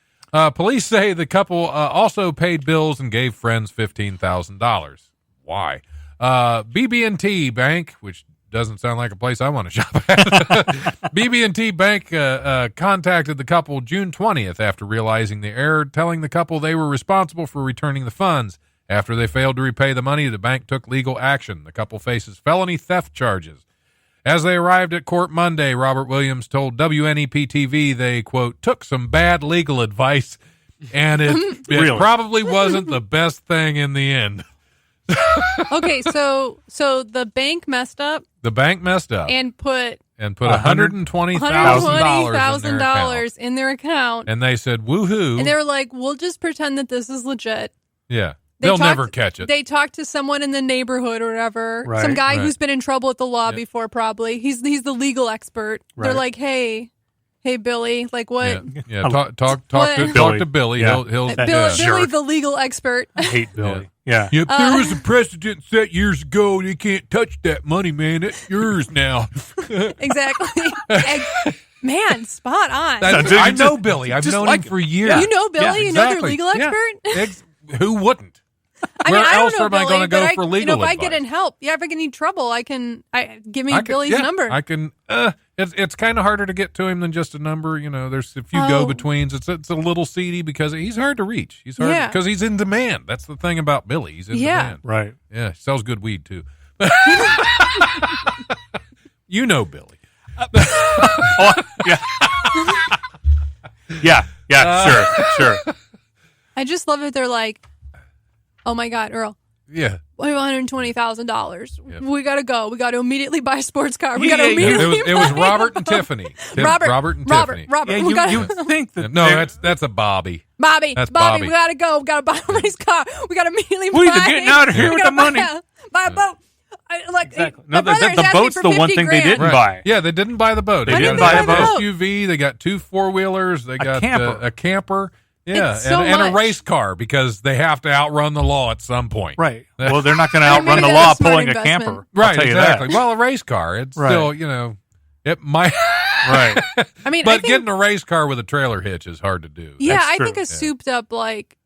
Police say the couple also paid bills and gave friends $15,000. Why? BB&T Bank, which doesn't sound like a place I want to shop at. BB&T Bank contacted the couple June 20th after realizing the error, telling the couple they were responsible for returning the funds. After they failed to repay the money, the bank took legal action. The couple faces felony theft charges. As they arrived at court Monday, Robert Williams told WNEP-TV they, quote, took some bad legal advice, and it Really? probably wasn't the best thing in the end. Okay, so the bank messed up The bank messed up and put $120,000 in their account, and they said, woohoo. and they were like, "We'll just pretend that this is legit." Yeah. They They'll talked- never catch it. They talked to someone in the neighborhood or whatever, Right, some guy right. who's been in trouble with the law before. Probably he's the legal expert. They're Right. like, "Hey, Billy, like what?" Yeah. Talk What? to Billy. Yeah. He'll Billy, That the legal expert. I hate Billy. Yeah. Yep, there was a precedent set years ago. You can't touch that money, man. It's yours now. Exactly. Man, spot on. I know Billy. I've known him for years. You know Billy? Yeah, You know their exactly. legal Yeah. expert? Who wouldn't? I mean, Where I else don't know am I Billy, going to go but for if legal I get advice? in help, if I get in trouble, give me Billy's number. I can. It's kind of harder to get to him than just a number. There's a few go betweens. It's a little seedy because he's hard to reach. He's hard because he's in demand. That's the thing about Billy. He's in demand. Right. Yeah, he sells good weed too. You know Billy. Yeah. Sure. I just love that they're like, oh my God, Earl. Yeah. $120,000. Yep. We gotta go. We gotta immediately buy a sports car. We gotta immediately. It was Robert and Tiffany. Robert and Tiffany. Yeah, you would think that. No, that's a Bobby. Bobby. That's Bobby. Bobby. We gotta go. We gotta buy a race car. We gotta immediately We're buy. getting out of here we with gotta the money. Buy a boat. Exactly. My No, brother the is asking boat's for the one 50 thing they grand. didn't buy. Yeah, they didn't buy the boat. They got didn't buy the boat. SUV. They got 2 4-wheelers. They got camper. a camper. Yeah, It's so and a much. race car because they have to outrun the law at some point. Right. Well, they're not going to Or maybe outrun the that's law a smart pulling a investment. camper. I'll Right, tell you exactly. that. Well, a race car, it's Right. still, it might. Right. I mean, But I think, getting a race car with a trailer hitch is hard to do. yeah, That's I true. think a souped up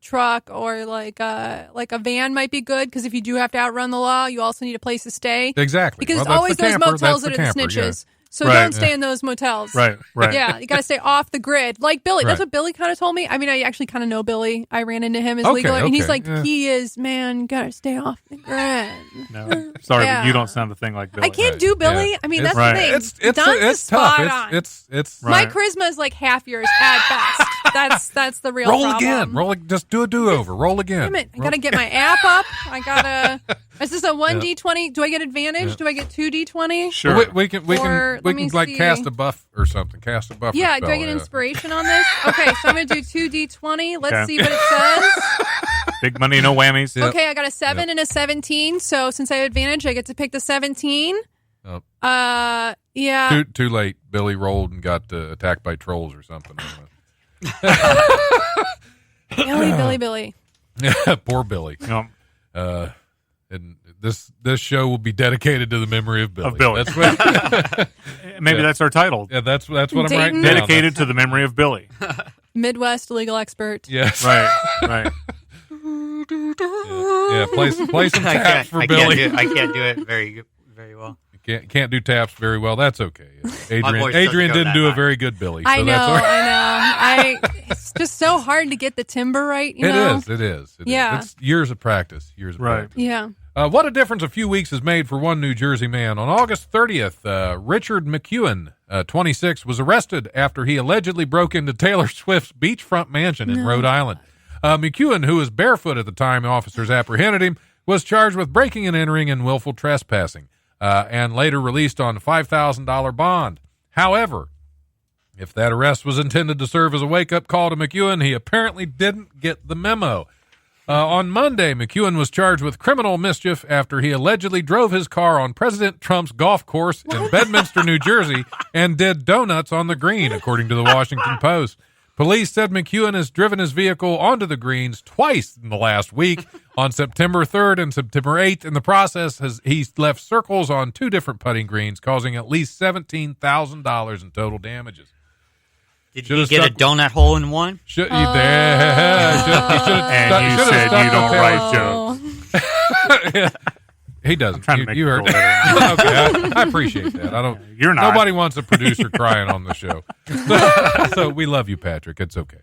truck or like a van might be good because if you do have to outrun the law, you also need a place to stay. Exactly. Because Well, it's that's always the those camper. motels That's that are the the camper, snitches. So Right. don't stay in those motels. Right. Yeah, you got to stay off the grid. Like Billy. That's Right. what Billy kind of told me. I mean, I actually kind of know Billy. I ran into him as Okay, legal. And he's okay, like, yeah. he is, man, you got to stay off the grid. No, sorry, Yeah. but you don't sound a thing like Billy. I can't do Billy. Yeah. I mean, It's- that's Right. the thing. Don's it's tough. spot on. It's My Right. charisma is like half yours at best. That's the real roll problem. again. Just do a do-over. Roll again. Damn it. I got to get my app up. I got to. Is this a 1D20? Do I get advantage? Do I get 2D20? Sure. We can Or, let me like see. cast a buff or something. Cast a buff. Yeah, do I get inspiration on this? Okay, so I'm going to do 2D20. Let's see what it says. Big money, no whammies. Yep. Okay, I got a 7 and a 17. So since I have advantage, I get to pick the 17. Oh. Yeah. Too late. Billy rolled and got attacked by trolls or something. Billy. Poor Billy. No. And this show will be dedicated to the memory of Billy. Of Billy. That's what, Maybe that's our title. yeah, that's what I'm Dayton. writing down. Dedicated to the memory of Billy. Midwest legal expert. Yes. Right. Yeah. Play some taps for Billy. I can't do it very well. Can't do taps very well. That's okay. voice doesn't Adrian go didn't that do a high. very good Billy. I So know, that's all right. It's just so hard to get the timbre right, you know? It is. Yeah. It's years of practice. Right. Yeah. What a difference a few weeks has made for one New Jersey man. On August 30th, Richard McEwen, 26, was arrested after he allegedly broke into Taylor Swift's beachfront mansion in Rhode Island. McEwen, who was barefoot at the time officers apprehended him, was charged with breaking and entering and willful trespassing, and later released on a $5,000 bond. However, if that arrest was intended to serve as a wake-up call to McEwen, he apparently didn't get the memo. On Monday, McEwen was charged with criminal mischief after he allegedly drove his car on President Trump's golf course in Bedminster, New Jersey, and did donuts on the green, according to the Washington Post. Police said McEwen has driven his vehicle onto the greens twice in the last week, on September 3rd and September 8th. In the process, he's left circles on 2 different putting greens, causing at least $17,000 in total damages. Did Should've he get a stuck- donut hole in one? Should you there? And you said you don't write jokes. He doesn't. Trying to make you it heard. go better. Okay, I appreciate that. I don't. You're not. Nobody wants a producer crying on the show. So we love you, Patrick. It's okay.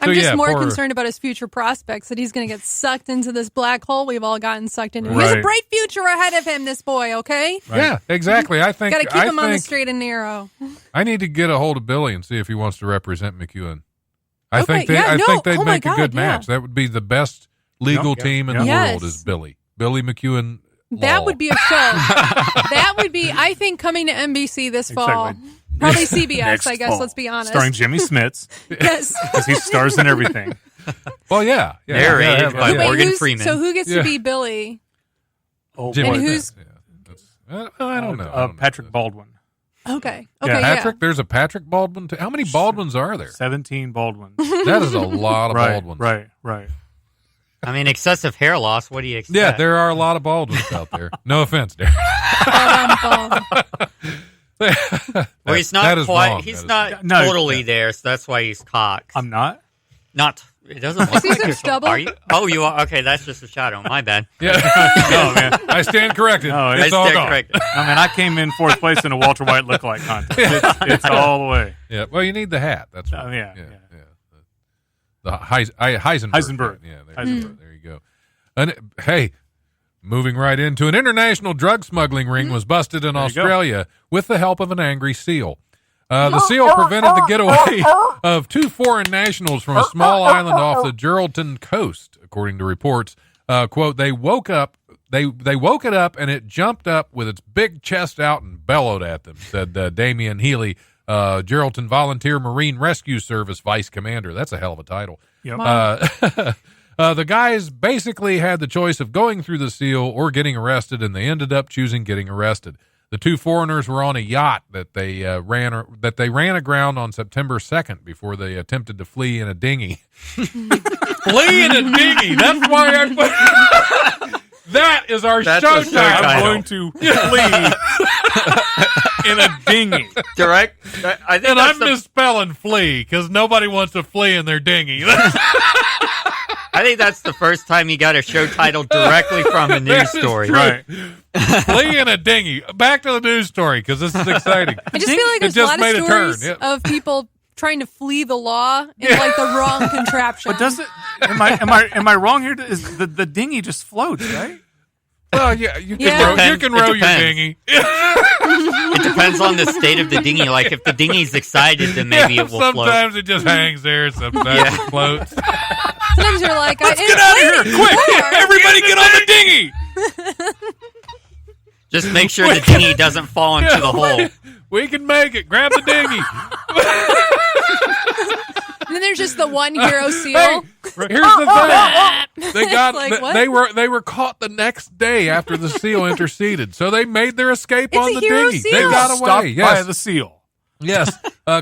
I'm just yeah, more poor- concerned about his future prospects that he's going to get sucked into this black hole we've all gotten sucked into. He has a Right. bright future ahead of him, this boy, okay? Yeah, exactly. I think. Got to keep I him on the think straight and narrow. I need to get a hold of Billy and see if he wants to represent McEwen. I Okay, think they. yeah, I no, think they'd oh my make a good God, yeah. match. That would be the best legal Yep, team in yep. the Yes. world. Is Billy McEwen? That Law. would be a show. That would be, I think, coming to NBC this fall. Exactly. Probably CBS, Next I guess, fall. let's be honest. Starring Jimmy Smits, Yes. because he stars in everything. Well, yeah. Narrated by Wait, Morgan who's- Freeman. So who gets Yeah. to be Billy? Oh, Jimmy. And boy. who's- I don't know. I don't know. Patrick Baldwin. Okay. Yeah, Okay, Patrick, there's a Patrick Baldwin. How many Baldwins are there? 17 Baldwin. That is a lot of right, Baldwins. right. I mean, excessive hair loss. What do you expect? Yeah, there are a lot of bald ones out there. No offense, Darren. Well, he's That not is quite. wrong. He's That is- not totally there, so that's why he's cocked. I'm not. Not. It doesn't look see like some you're- stubble? Are you? Oh, you are. Okay, that's just a shadow. My bad. Yeah. No, man. I stand corrected. No, I it's all stand gone. corrected. I mean, I came in fourth place in a Walter White lookalike contest. It's all the way. Yeah. Well, you need the hat. That's right. Yeah. The Heisenberg. Heisenberg. Yeah. There, Heisenberg. there you go. And hey, moving right into an international drug smuggling ring was busted in There you go. Australia with the help of an angry seal. The seal prevented the getaway of 2 foreign nationals from a small island off the Geraldton coast, according to reports. Quote, they woke it up and it jumped up with its big chest out and bellowed at them, said Damian Healy, Geraldton Volunteer Marine Rescue Service Vice Commander. That's a hell of a title. Yep. The guys basically had the choice of going through the seal or getting arrested, and they ended up choosing getting arrested. The 2 foreigners were on a yacht that they ran aground on September 2nd before they attempted to flee in a dinghy. Flee in a dinghy. That's why I put. That is our That's show a show title. I'm going to flee in a dinghy. Direct. I think And that's I'm the, misspelling flee because nobody wants to flee in their dinghy. I think that's the first time you got a show title directly from a news That is story. true. Right. Flee in a dinghy. Back to the news story because this is exciting. I just feel like there's a just lot made of a turn. stories Yeah. of people trying to flee the law in like the wrong contraption. But does it? Am I wrong here? Is the dinghy just floats, right? Well, yeah, you can Yeah. row, you Depends. can It row your depends. dinghy. It depends on the state of the dinghy. Like if the dinghy's excited, then maybe it will float. Sometimes it just hangs there. Sometimes Yeah. it floats. Sometimes you're like, Get out of here, quick! Everybody get on the dinghy. Just make sure the dinghy doesn't fall into the hole. We can make it. Grab the dinghy. And then there's just the one hero seal. Hey, here's the thing. They got Like, what? they were caught the next day after the seal interceded, so they made their escape It's on a the hero dinghy. seal. They got away. Stopped by Yes, the seal. yes.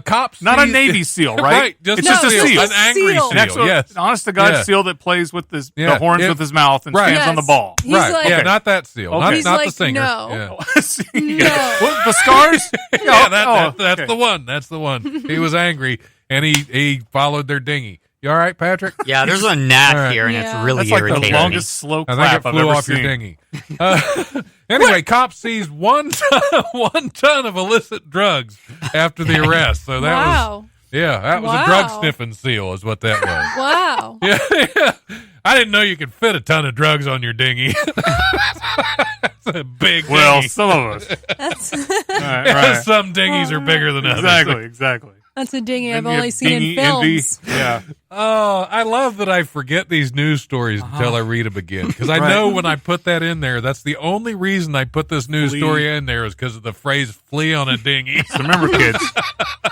Cops, Not a seized- Navy seal, right? Right, just it's a just a seal, seal. an angry Seal. seal. An actual, Yes, honest to God Yeah. seal that plays with the Yeah. horns Yeah. with his mouth and Right. stands on the Yes. ball. He's right. like, Yeah, not that seal. Okay. Not, He's not the like, singer. no. Yeah. What, the scars? Yeah, that's okay. the one. That's the one. He was angry, and he folled their dinghy. You all right, Patrick? Yeah, there's a gnat All right. here, and Yeah. it's really That's like irritating the me. longest slow I clap think it I've flew ever off seen. your dinghy. Anyway, cops seized 1 ton of illicit drugs after the arrest. So that was that was a drug Wow. sniffing seal, is what that was. Wow. Yeah. I didn't know you could fit a ton of drugs on your dinghy. It's a big Well, dinghy. some of us. That's Right. Some dinghies are bigger than others. Exactly. that's a dinghy I've And you only have seen in dinghy envy. films. Yeah. Oh, I love that I forget these news stories until I read them again. Because I Right. know when I put that in there, that's the only reason I put this news Flee. story in there is because of the phrase flee on a dinghy. So remember, kids,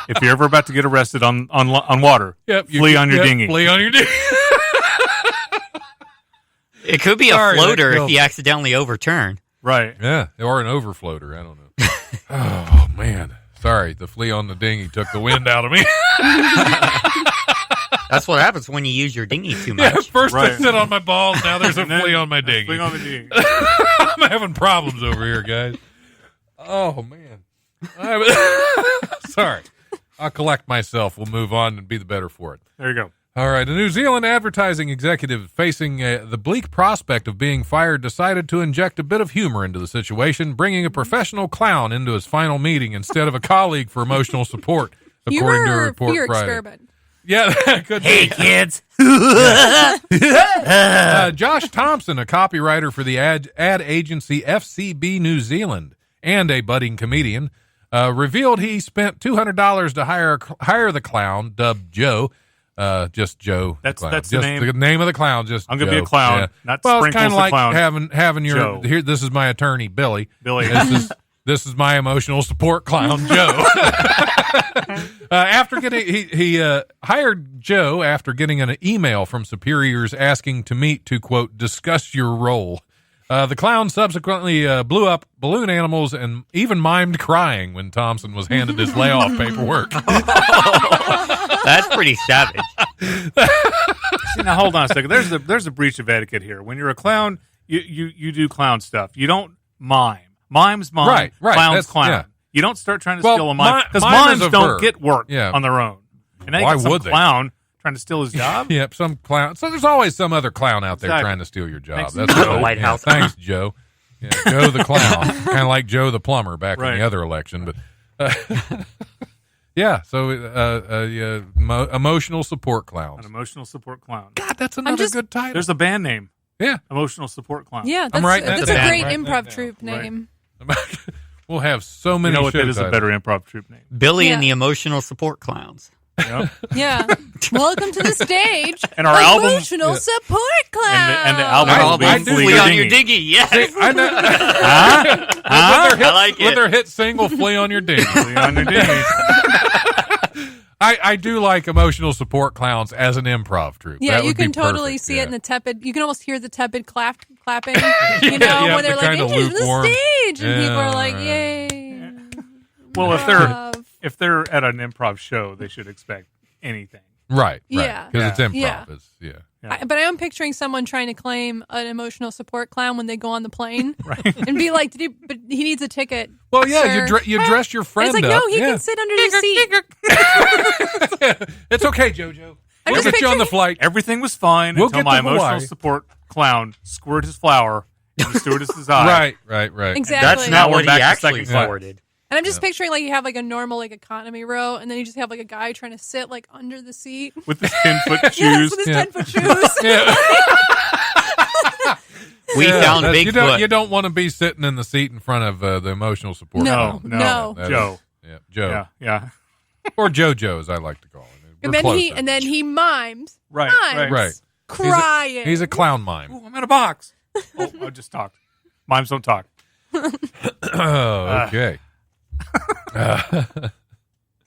if you're ever about to get arrested on water, You flee can- on your dinghy. Flee on your dinghy. It could be Sorry, a floater that if killed you me. accidentally overturn. Right. Yeah, or an overfloater. I don't know. Oh, man. Sorry, the flea on the dinghy took the wind out of me. That's what happens when you use your dinghy too much. First I Right. sit on my balls, now there's a And then- flea on my dinghy. Flee on the dinghy. I'm having problems over here, guys. Oh, man. Sorry. I'll collect myself. We'll move on and be the better for it. There you go. All right. A New Zealand advertising executive facing the bleak prospect of being fired decided to inject a bit of humor into the situation, bringing a professional clown into his final meeting instead of a colleague for emotional support, according to a Humor or report fear Friday. experiment. Yeah, that could be. kids. Josh Thompson, a copywriter for the ad agency FCB New Zealand and a budding comedian, revealed he spent $200 to hire the clown, dubbed Joe. Just Joe. That's the just name? The name of the clown. Just I'm gonna Joe. be a clown, Yeah. not well, it's Sprinkles kind of the like clown. having your Joe. here. This is my attorney, Billy. Billy. This is my emotional support clown, Joe. After getting he hired Joe after getting an email from superiors asking to meet to quote discuss your role. The clown subsequently blew up balloon animals and even mimed crying when Thompson was handed his layoff paperwork. That's pretty savage. Now hold on a second. There's a breach of etiquette here. When you're a clown, you do clown stuff. You don't mime. Mime's mime. Right. Clown's That's- clown. yeah. You don't start trying to Well, steal a mime because mime mimes is a don't verb. get work Yeah. on their own. And now you Why got some would they? clown trying to steal his job. Yep, some clown. So there's always some other clown out there Exactly. trying to steal your job. Thanks. That's The right. White House. Thanks, Joe. Yeah, Joe the clown, kind of like Joe the plumber back in Right. the other election. But yeah, so emotional support An clowns. emotional support clown. God, that's another just- good title. There's a band name. Yeah, Emotional Support Clown. Yeah, I'm writing that that's a down. great Writing that improv down. troupe Right. name. we'll have so many. You know what? show That is a titles. better improv troupe name. Billy and Yeah. the Emotional Support Clowns. Yep. Yeah. Welcome to the stage. And our album- Emotional Support Clown. And the album I- will be I do Flee Flee Your on your Dinghy. dinghy. Yes. I know. Huh? With their hit, I like with it. their hit single "Flee on Your Dinghy." Flee on your dinghy. I do like emotional support clowns as an improv troupe. Yeah, That you would be can totally perfect, see yeah. it in the tepid. You can almost hear the tepid clapping. You know, Yeah, when they're the like, kinda "Into the lukewarm. stage," and people Yeah, are like, right. "Yay!" Well, Improv. if they're at an improv show, they should expect anything. Right. Yeah. Because it's improv. Yeah. It's, But I am picturing someone trying to claim an emotional support clown when they go on the plane, Right. and be like, But he needs a ticket." Well, yeah, sir." you dress your And friend it's like, up. no, he yeah. can sit under the seat. It's okay, JoJo. I'm We'll just get you on the picturing- flight. Everything was fine We'll until get my to emotional Hawaii. support clown squirted his flower in the stewardess's eye. Right. Exactly. That's Now not we're what he back to actually second class. forwarded. And I'm just picturing like you have like a normal like economy row, and then you just have like a guy trying to sit like under the seat. With his 10-foot Yes, shoes. with his Yeah. 10-foot shoes. Yeah. We found That's- Bigfoot. You don't want to be sitting in the seat in front of the emotional support. No, clown. no. That is- Joe. yeah, Joe. Yeah. Or JoJo, as I like to call him. And We're then close he that and then much. he mimes. Right. Right. Crying. He's a clown mime. Ooh, I'm in a box. Oh, I just talked. Mimes don't talk. Okay.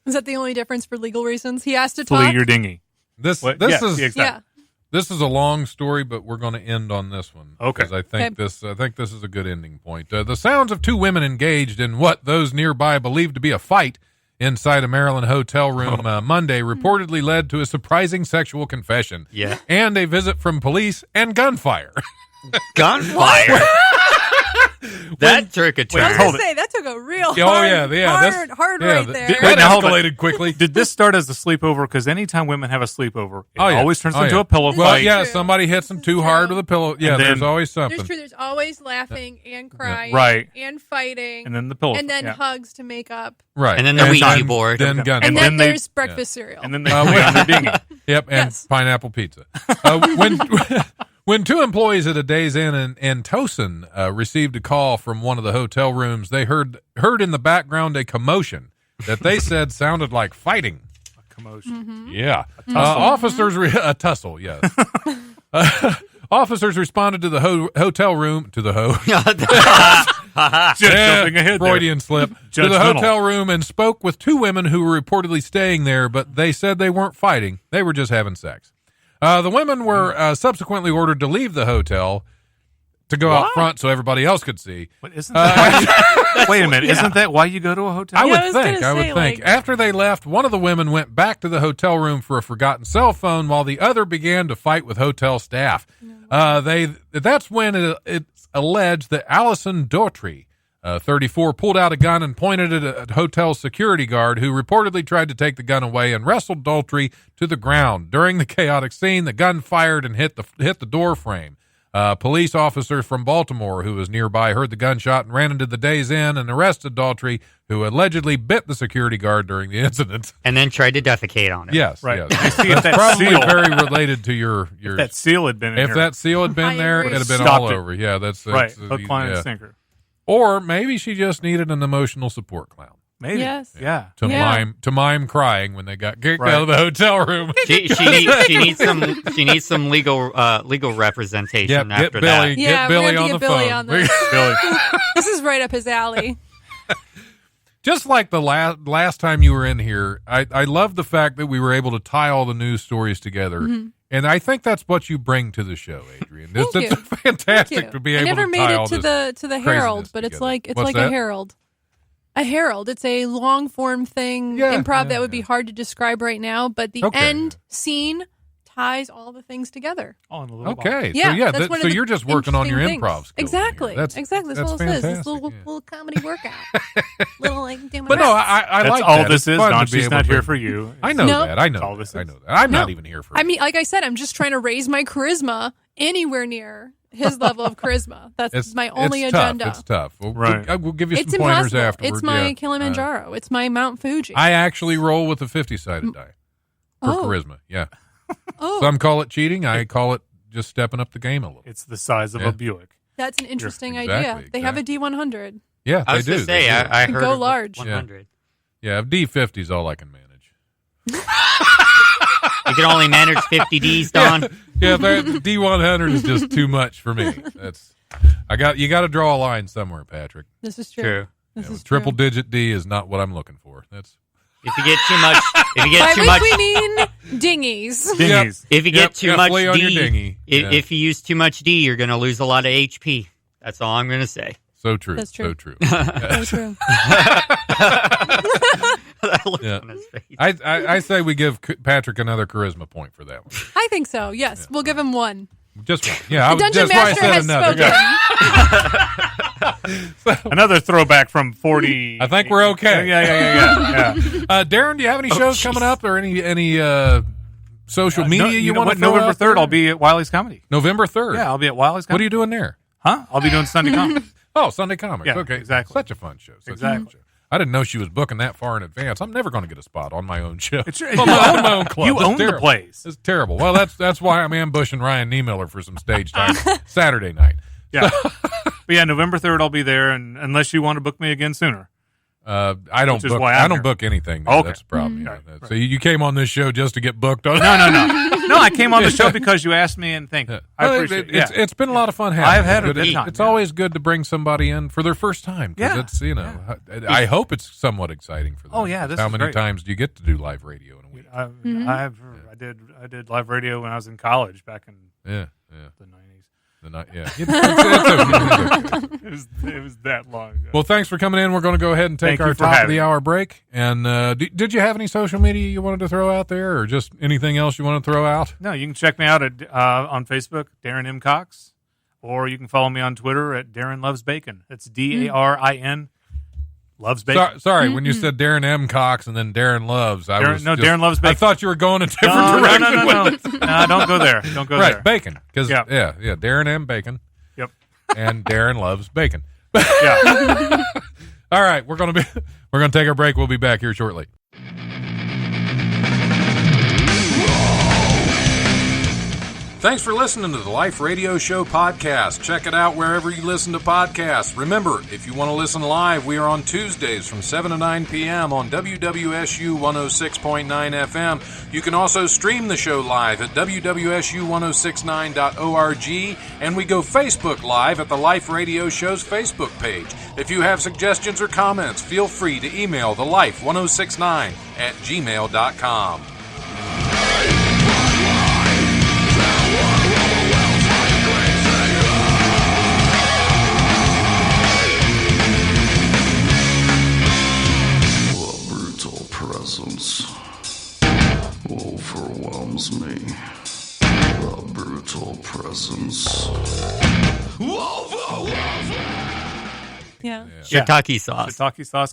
Is that the only difference for legal reasons? He has to Flee talk. your dinghy. This What? this Yeah, is yeah, exactly. Yeah. This is a long story, but we're going to end on this one. Okay. Because I think Okay. I think this is a good ending point. The sounds of two women engaged in what those nearby believed to be a fight inside a Maryland hotel room Monday reportedly led to a surprising sexual confession. Yeah. And a visit from police and gunfire. Gunfire. That took a I turn. was Hold gonna it. say that took a real Oh, hard, that's- hard yeah, right the- there. that Wait, now, hold on. escalated quickly. Did this start as a sleepover? Because anytime women have a sleepover, it Oh, yeah. always turns Oh, into yeah. a pillow Well, fight. yeah, True. somebody hits them too hard with a pillow. Yeah, And then- there's always something. There's true. There's always laughing and crying, Right. and fighting, And then the pillow and then yeah. hugs to make up, Right. And then the Ouija then- board. Then gun. and then then they- there's breakfast cereal. And then they flee on their dinghy. Yep, and Yes. pineapple pizza. When two employees at a Days Inn in Towson received a call from one of the hotel rooms, they heard in the background a commotion that they said sounded like fighting. Commotion. Yeah. Officers, a tussle, yes. Officers responded to the hotel room, to the Just jumping ahead there. Freudian slip, to the Judgmental. hotel room and spoke with two women who were reportedly staying there, but they said they weren't fighting. They were just having sex. The women were subsequently ordered to leave the hotel to go out front so everybody else could see. But isn't that wait a minute. Isn't that why you go to a hotel? I Yeah, I would was think. gonna I would say, think. like- After they left, one of the women went back to the hotel room for a forgotten cell phone, while the other began to fight with hotel staff. That's when it's alleged that Allison Daughtry, 34, pulled out a gun and pointed it at a hotel security guard, who reportedly tried to take the gun away and wrestled Daughtry to the ground. During the chaotic scene, the gun fired and hit the door frame. Police officers from Baltimore who was nearby heard the gunshot and ran into the Days Inn and arrested Daughtry, who allegedly bit the security guard during the incident. And then tried to defecate on him. Yes, Right. yes. You see if that Probably seal, very related to your if that seal had been in if here. that seal had been I there, agree. it'd have been Stopped all it. over. Yeah, that's right. Hook, line, yeah. and sinker. Or maybe she just needed an emotional support clown Maybe. Yes. Yeah. to Yeah. mime crying when they got kicked Right. out of the hotel room. She needs some legal representation Yep, after get Billy, that. Yeah, get we're Billy gonna on get the Billy phone. on this. Billy. This is right up his alley. Just like the last time you were in here, I love the fact that we were able to tie all the news stories together. And I think that's what you bring to the show, Adrian. Thank It's you. fantastic Thank you. to be I able never to made tie it all to this. the Herald, craziness but it's together. like What's a that? Herald. A Herald. It's a long form thing, Yeah, improv yeah, that would be hard to describe right now. But the Okay. end scene ties all the things together. Oh, in a little Okay. Yeah, So, yeah, that's one of so the you're just working on your interesting improv things. skills. Exactly. That's Exactly. That's all it is. This little, yeah. little comedy workout. Little like doing my But no, reps. I That's like all that. this It's is. fun to Don, be she's able not to here bring- for you. I know No. that. I know That's all this that. I is. know that. I'm No. not even here for I mean, like I said, I'm just trying to raise my charisma anywhere near his level of charisma. That's my only it's agenda. Tough. It's tough. Right. We'll give you It's some pointers impossible. afterwards. It's my yeah. Kilimanjaro. It's my Mount Fuji. I actually roll with a 50-sided die for Oh. charisma. Yeah. oh, Some call it cheating. I call it just stepping up the game a little. It's the size of Yeah. a Buick. that's an interesting Exactly, idea. They have a D100. Yeah, I was they do. going to say, They do. I heard Go of large. 100. Yeah, D50 is all I can manage. You can only manage 50 Ds, Don. Yeah, the D100 is just too much for me. You got to draw a line somewhere, Patrick. This is true. True. This Yeah, is triple true. digit D is not what I'm looking for. That's If you get too much, By which we mean dinghies. Dinghies. if you Yep, get too yeah, much flea on your D, dinghy. Yeah. if you use too much D, you're going to lose a lot of HP. That's all I'm going to say. so true. That's true. So true. So true. That look Yeah. on his face. I say we give Patrick another charisma point for that one. I think so. Yes, we'll give him one. Just one. Yeah, The Dungeon that's why I Master said has another. spoken. Another throwback from 40. I think we're okay. Yeah. Darren, do you have any shows coming up or any social media you want to throw November out 3rd, there? I'll be at Wiley's Comedy. November 3rd. Yeah, I'll be at Wiley's Comedy. What are you doing there? Huh? I'll be doing Sunday Comedy. Oh, Sunday Comics. Yeah, okay, exactly. Such a fun show. Such a Exactly. fun show. I didn't know she was booking that far in advance. I'm never going to get a spot on my own show. It's- on my own club. You It's own the terrible. place. It's terrible. Well, that's why I'm ambushing Ryan Niemiller for some stage time Saturday night. Yeah. But yeah, November 3rd, I'll be there, and unless you want to book me again sooner. I don't Which is book. why I'm I don't here. book anything. Okay. That's the problem. Right, Yeah. right. So you came on this show just to get booked on? No, I came on the show because you asked me, and thank you. I Well, appreciate it. Yeah. It's been a lot of fun having I've you, had a but good it's, time, It's yeah. always good to bring somebody in for their first time. 'Cause Yeah. it's I hope it's somewhat exciting for them. Oh, yeah, this How is many great. times do you get to do live radio in a week? I did live radio when I was in college back in Yeah. the 90s. The night, yeah. It's okay. It was that long ago. Well, thanks for coming in. We're going to go ahead and take Thank you our for top of having the me. hour break. And did you have any social media you wanted to throw out there, or just anything else you want to throw out? No, you can check me out at on Facebook, Darren M. Cox, or you can follow me on Twitter at Darren Loves Bacon. That's DARIN Loves Bacon. Sorry, when you said Darren M. Cox and then Darren Loves, Darren Loves Bacon. I thought you were going a different No, direction. no. with it. No, don't go there. Don't go Right, there. bacon. Because Yeah. yeah, Darren M. Bacon, Yep. and Darren Loves Bacon. Yeah. All right, we're gonna take our break. We'll be back here shortly. Thanks for listening to the Life Radio Show podcast. Check it out wherever you listen to podcasts. Remember, if you want to listen live, we are on Tuesdays from 7 to 9 p.m. on WWSU 106.9 FM. You can also stream the show live at WWSU1069.org, and we go Facebook Live at the Life Radio Show's Facebook page. If you have suggestions or comments, feel free to email thelife1069@gmail.com. The brutal presence overwhelms me. The brutal presence Yeah. Shiitake sauce. Shiitake sauce.